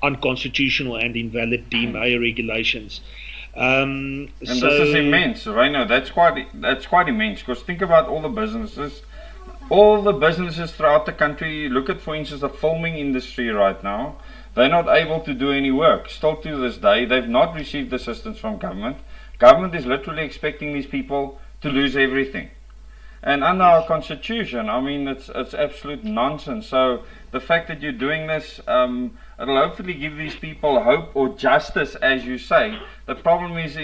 unconstitutional and invalid DMA regulations.
And this is immense, Reino. That's quite immense, because think about all the businesses throughout the country. Look at, for instance, the filming industry right now. They're not able to do any work. Still to this day, they've not received assistance from government. Government is literally expecting these people to lose everything. And under our constitution, I mean, it's absolute nonsense. So the fact that you're doing this, it'll hopefully give these people hope or justice, as you say. The problem is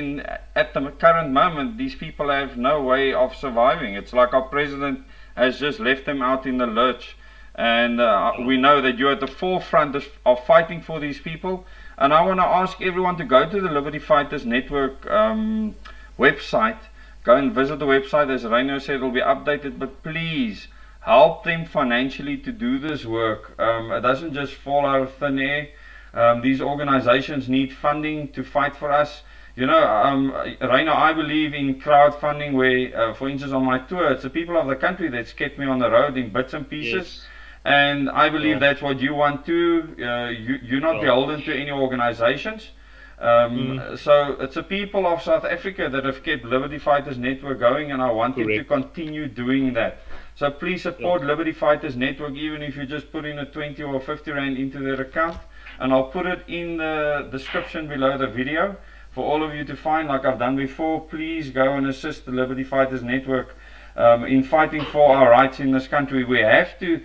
at the current moment, these people have no way of surviving. It's like our president has just left them out in the lurch. And we know that you're at the forefront of fighting for these people. And I want to ask everyone to go to the Liberty Fighters Network website. Go and visit the website. As Reino said, it'll be updated. But please help them financially to do this work. It doesn't just fall out of thin air. These organizations need funding to fight for us. You know, Reino, I believe in crowdfunding where, for instance, on my tour, it's the people of the country that's kept me on the road in bits and pieces. Yes. And I believe that's what you want too. You're not beholden to any organizations. So it's the people of South Africa that have kept Liberty Fighters Network going, and I want them to continue doing that. So please support Liberty Fighters Network, even if you just put in a 20 or 50 rand into their account. And I'll put it in the description below the video for all of you to find, like I've done before. Please go and assist the Liberty Fighters Network in fighting for our rights in this country. We have to.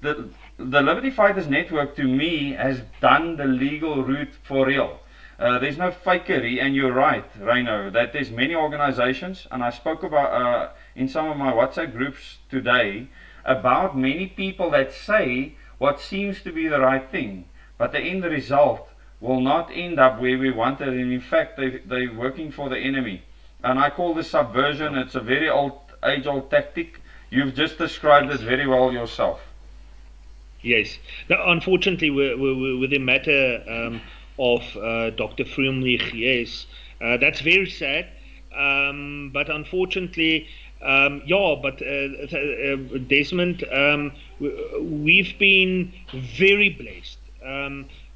The Liberty Fighters Network, to me, has done the legal route for real. There's no fakery, and you're right, Reino, that there's many organizations, and I spoke about in some of my WhatsApp groups today about many people that say what seems to be the right thing, but the end result will not end up where we wanted, and in fact they're working for the enemy. And I call this subversion. It's a very age-old tactic. You've just described it very well yourself.
Yes. Now, unfortunately, with the matter of Dr. Frumlich, yes, that's very sad. But unfortunately, Desmond, we've been very blessed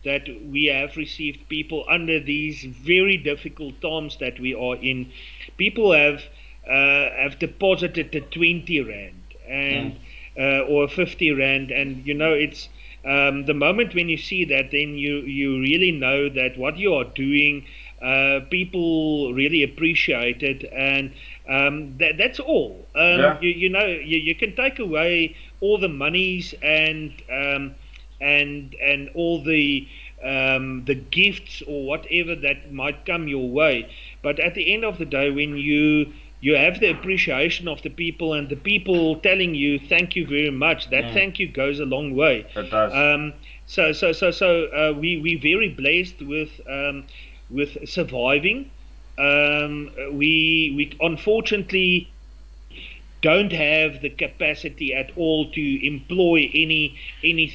that we have received people under these very difficult times that we are in. People have deposited the 20 rand and or 50 rand, and you know, it's the moment when you see that, then you really know that what you are doing, people really appreciate it, and that's all. You know, you can take away all the monies and all the gifts or whatever that might come your way, but at the end of the day, when you have the appreciation of the people and the people telling you thank you very much, that thank you goes a long way.
It does.
We're very blessed with surviving. We unfortunately don't have the capacity at all to employ any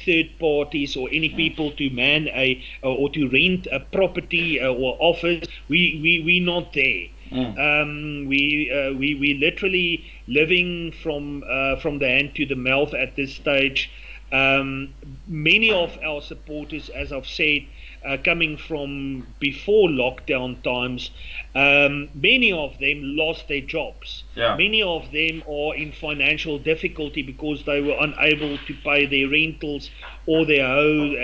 third parties or any people to man or to rent a property or office. We're not there. We literally living from the hand to the mouth at this stage. Many of our supporters, as I've said, coming from before lockdown times, many of them lost their jobs. Many of them are in financial difficulty because they were unable to pay their rentals or their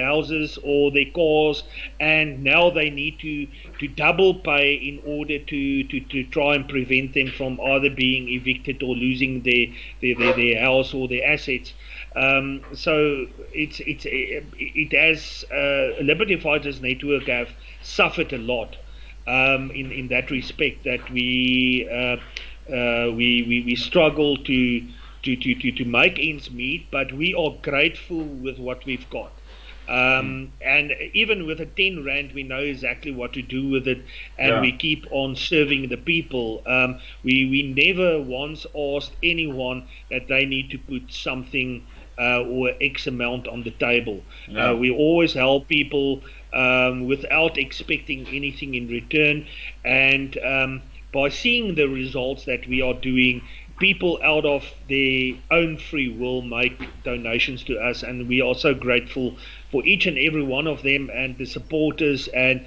houses or their cars, and now they need to double pay in order to try and prevent them from either being evicted or losing their house or their assets. So it has Liberty Fighters Network have suffered a lot in that respect, that we struggle to make ends meet, but we are grateful with what we've got. And even with a 10 rand, we know exactly what to do with it, and we keep on serving the people. We never once asked anyone that they need to put something or X amount on the table. We always help people without expecting anything in return, and by seeing the results that we are doing, people out of their own free will make donations to us, and we are so grateful for each and every one of them, and the supporters, and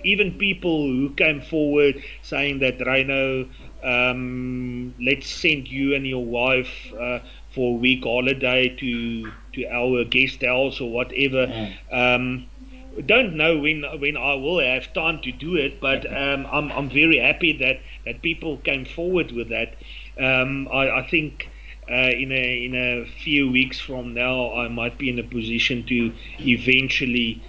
even people who came forward saying that, Reino, let's send you and your wife for a week holiday to our guest house or whatever. Don't know when I will have time to do it, but I'm very happy that people came forward with that. I think in a few weeks from now, I might be in a position to eventually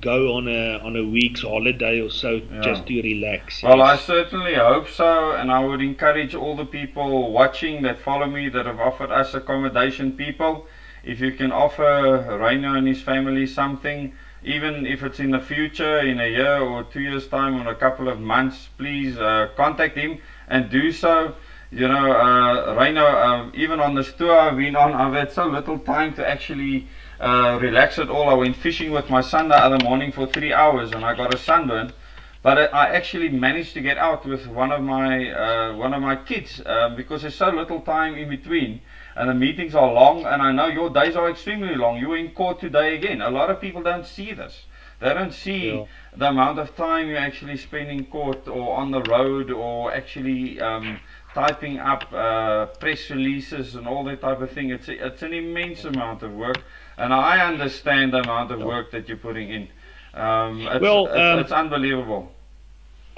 go on a week's holiday or so, just to relax.
Well, yes. I certainly hope so, and I would encourage all the people watching that follow me that have offered us accommodation. People, if you can offer Reino and his family something, even if it's in the future, in a year or 2 years time or a couple of months, please contact him and do so. You know, Reino, even on this tour I've been on, I've had so little time to actually relax at all. I went fishing with my son the other morning for 3 hours and I got a sunburn. But I actually managed to get out with one of my kids because there's so little time in between, and the meetings are long. And I know your days are extremely long. You were in court today again. A lot of people don't see this. They don't see the amount of time you actually spend in court or on the road or actually typing up press releases and all that type of thing. It's an immense amount of work, and I understand the amount of work that you're putting in. It's unbelievable.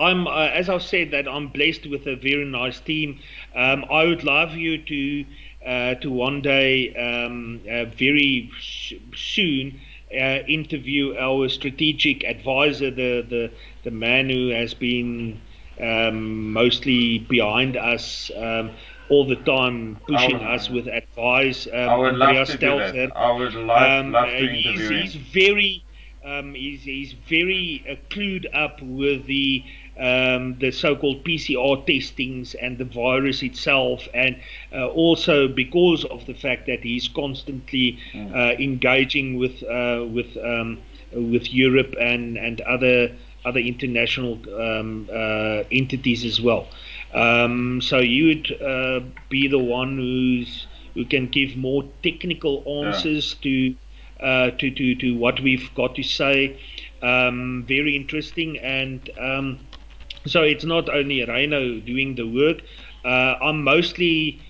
As I've said, that I'm blessed with a very nice team. I would love you to one day, very soon, interview our strategic advisor, the man who has been mostly behind us all the time, pushing us with advice.
I would love to do that. I would love to interview him.
He's very clued up with the so-called PCR testings and the virus itself, and also because of the fact that he's constantly engaging with Europe and other international entities as well. So you would be the one who can give more technical answers to what we've got to say. Very interesting, and so it's not only Reino doing the work. I'm mostly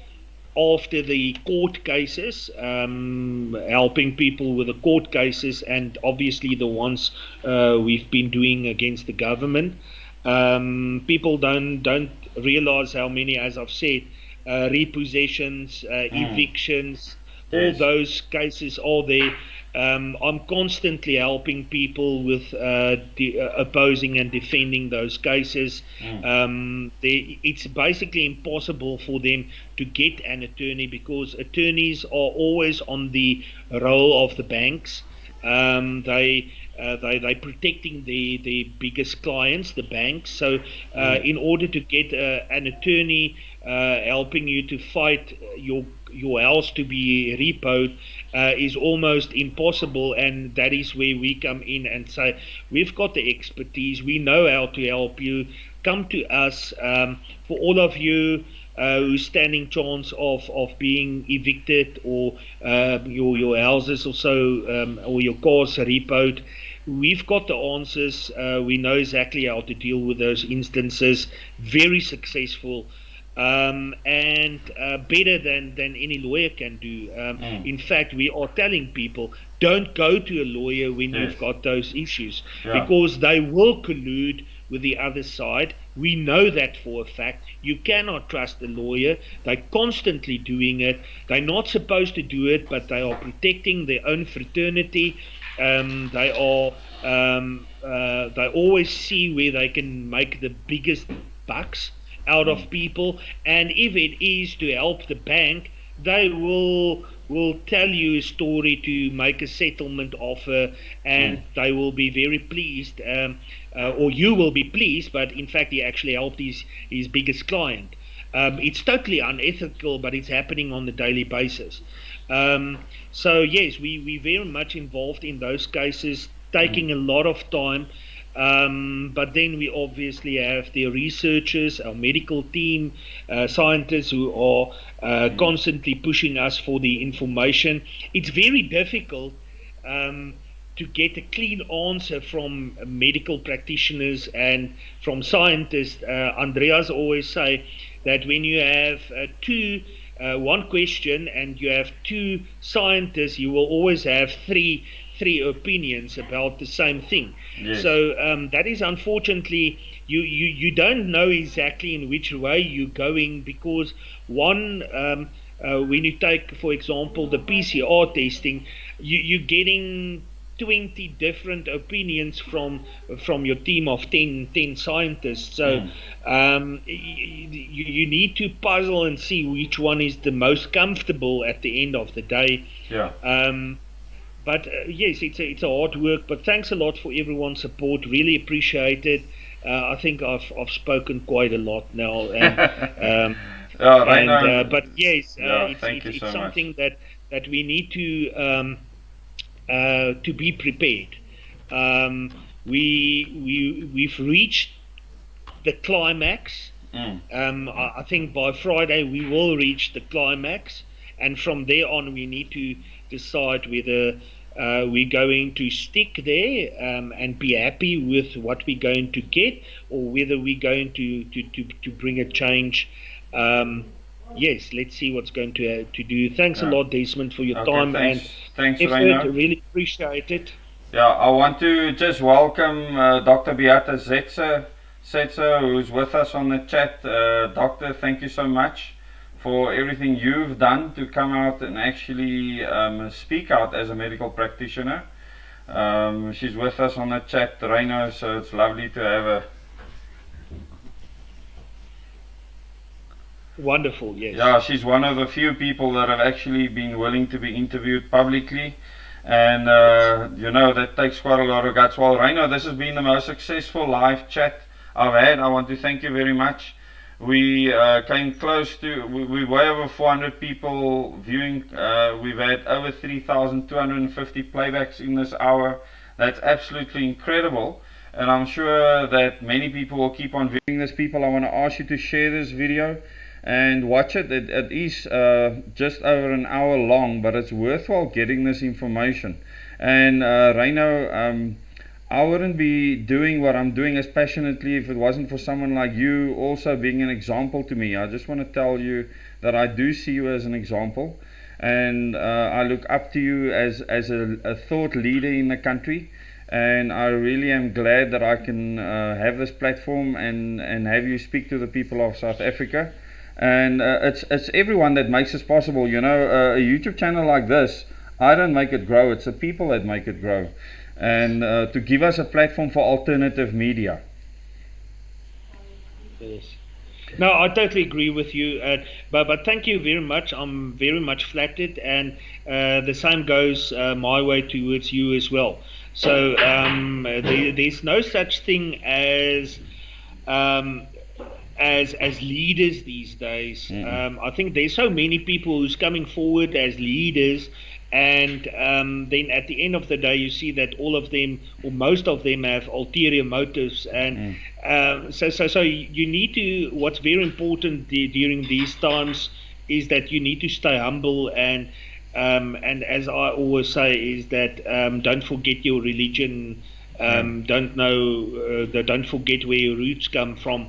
after the court cases, helping people with the court cases, and obviously the ones we've been doing against the government. People don't realize how many, as I've said, repossessions, evictions, all those cases are there. I'm constantly helping people with opposing and defending those cases. It's basically impossible for them to get an attorney because attorneys are always on the roll of the banks. They're protecting the biggest clients, the banks. So in order to get an attorney helping you to fight your house to be repoed is almost impossible, and that is where we come in and say, we've got the expertise, we know how to help you, come to us. For all of you who's standing chance of being evicted or your houses or so, or your cars repoed, we've got the answers. We know exactly how to deal with those instances. Very successful. And better than any lawyer can do. In fact, we are telling people, don't go to a lawyer when you've got those issues, because they will collude with the other side. We know that for a fact. You cannot trust a lawyer. They're constantly doing it. They're not supposed to do it, but they are protecting their own fraternity. They always see where they can make the biggest bucks out of people, and if it is to help the bank, they will tell you a story to make a settlement offer, and they will be very pleased, or you will be pleased, but in fact he actually helped his biggest client. It's totally unethical, but it's happening on a daily basis. So yes, we very much involved in those cases, taking a lot of time. But then we obviously have the researchers, our medical team, scientists who are constantly pushing us for the information. It's very difficult to get a clean answer from medical practitioners and from scientists. Andreas always say that when you have one question and you have two scientists, you will always have three opinions about the same thing. Yes. So that is unfortunately, you don't know exactly in which way you're going, because one when you take, for example, the PCR testing, you're getting 20 different opinions from your team of 10 scientists. So you need to puzzle and see which one is the most comfortable at the end of the day.
Yeah.
But yes, it's a hard work. But thanks a lot for everyone's support. Really appreciate it. I think I've spoken quite a lot now. And, but yes, it's
so
something that we need to be prepared. We've reached the climax. I think by Friday we will reach the climax, and from there on we need to decide whether we're going to stick there and be happy with what we're going to get, or whether we're going to bring a change. Yes, let's see what's going to do. Thanks a lot, Desmond, for your time and
thanks,
effort.
Reino.
Really appreciate it.
Yeah, I want to just welcome Dr. Beata Zetzer, who's with us on the chat. Doctor, thank you so much for everything you've done to come out and actually speak out as a medical practitioner. She's with us on the chat, Reino, so it's lovely to have her.
Wonderful, yes.
Yeah, she's one of the few people that have actually been willing to be interviewed publicly, and you know, that takes quite a lot of guts. Well, Reino, this has been the most successful live chat I've had. I want to thank you very much. We came close to, we way over 400 people viewing. We've had over 3,250 playbacks in this hour. That's absolutely incredible, and I'm sure that many people will keep on viewing this. People, I want to ask you to share this video and watch it. It is just over an hour long, but it's worthwhile getting this information. And Reino, I wouldn't be doing what I'm doing as passionately if it wasn't for someone like you also being an example to me. I just want to tell you that I do see you as an example, and I look up to you as a thought leader in the country, and I really am glad that I can have this platform and have you speak to the people of South Africa. And it's everyone that makes this possible. You know, a YouTube channel like this, I don't make it grow, it's the people that make it grow, and to give us a platform for alternative media.
Yes. No, I totally agree with you, but thank you very much. I'm very much flattered, and the same goes my way towards you as well. So there's no such thing as leaders these days. I think there's so many people who's coming forward as leaders, and then at the end of the day you see that all of them, or most of them, have ulterior motives, and so you need to, what's very important during these times is that you need to stay humble, and as I always say is that don't forget your religion, don't forget where your roots come from.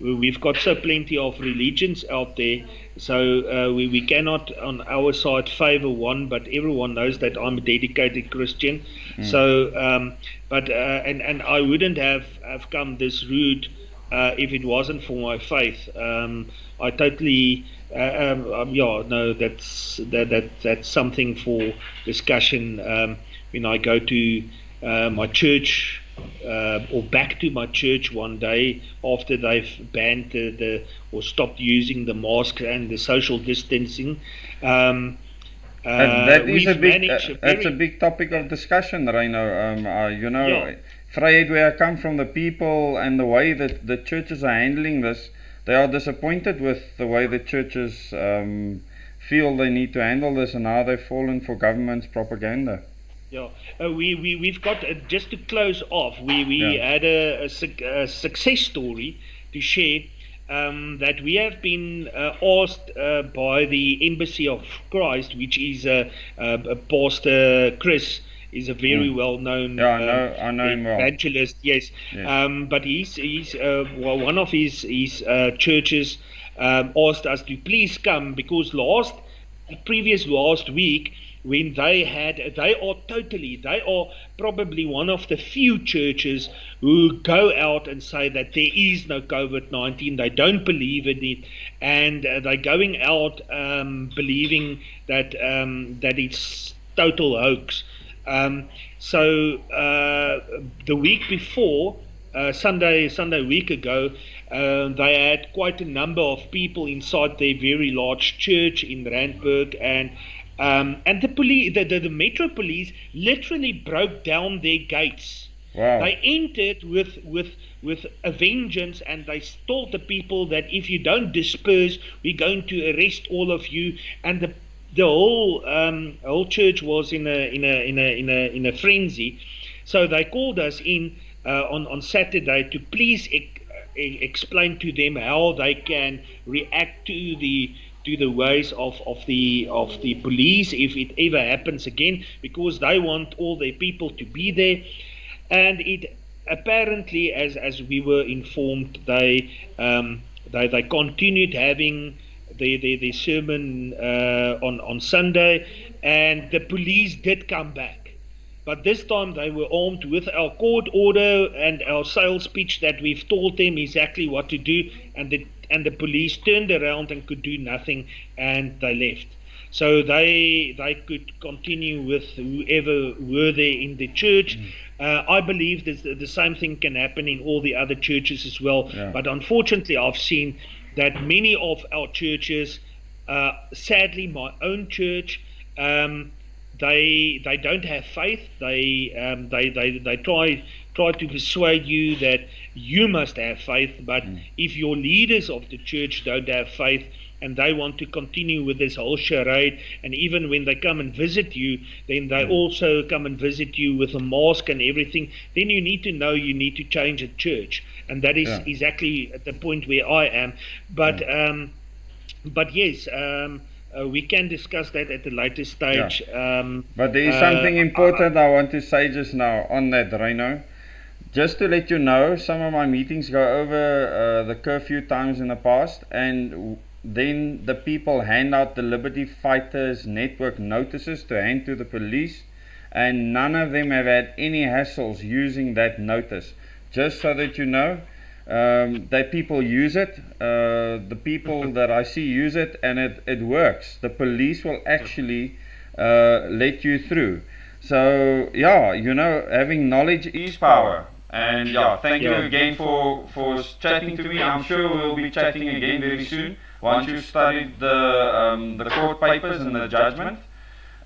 We've got so plenty of religions out there, so we cannot on our side favor one, but everyone knows that I'm a dedicated Christian. So but I wouldn't have come this route if it wasn't for my faith. I totally that's something for discussion when I go to my church, or back to my church one day after they've banned or stopped using the mask and the social distancing.
That is that's a big topic of discussion, Reino. You know, Vryheid, where I come from, the people and the way that the churches are handling this, they are disappointed with the way the churches feel they need to handle this, and how they've fallen for government's propaganda.
Yeah, we've got, just to close off, we had a success story to share, that we have been asked by the Embassy of Christ, which is Pastor Chris, is a very well-known
I know him well.
Evangelist, yes. But he's one of his churches asked us to please come, because last week when they are probably one of the few churches who go out and say that there is no COVID-19. They don't believe in it, and they're going out believing that it's total hoax. So the week before, Sunday week ago, they had quite a number of people inside their very large church in Randburg, and the police, the Metro Police, literally broke down their gates.
Wow.
They entered with a vengeance, and they told the people that if you don't disperse, we're going to arrest all of you. And the whole church was in a frenzy. So they called us in on Saturday to please explain to them how they can react to the ways of the police if it ever happens again, because they want all their people to be there. And it apparently, as we were informed, they continued having the sermon on Sunday, and the police did come back. But this time they were armed with our court order and our sales pitch that we've told them exactly what to do, and the police turned around and could do nothing, and they left. So they could continue with whoever were there in the church. I believe that the same thing can happen in all the other churches as well.
Yeah.
But unfortunately, I've seen that many of our churches, sadly, my own church, they don't have faith. They try to persuade you that you must have faith. But if your leaders of the church don't have faith, and they want to continue with this whole charade, and even when they come and visit you, then they also come and visit you with a mask and everything, then you need to know you need to change at church. And that is exactly at the point where I am. But yes, we can discuss that at a later stage.
But there is something important I want to say just now on that, Reino. Just to let you know, some of my meetings go over the curfew times in the past, and then the people hand out the Liberty Fighters Network notices to hand to the police, and none of them have had any hassles using that notice. Just so that you know, that people use it, the people that I see use it, and it works. The police will actually let you through. So yeah, you know, having knowledge is power. And yeah, thank you again for chatting to me. I'm sure we'll be chatting again very soon once you've studied the court papers and the judgment.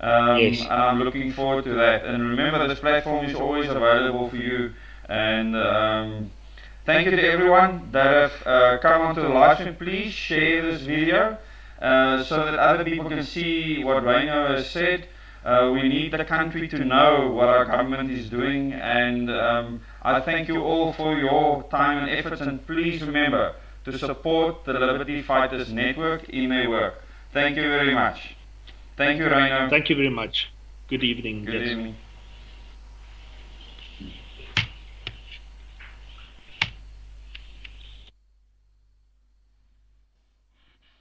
Yes.
And I'm looking forward to that. And remember, this platform is always available for you. And thank you to everyone that have come onto the live stream. Please share this video so that other people can see what Reino has said. We need the country to know what our government is doing, and I thank you all for your time and efforts, and please remember to support the Liberty Fighters Network in their work. Thank you very much. Thank you, Reino.
Thank you very much. Good evening.
Good
Yes.
evening.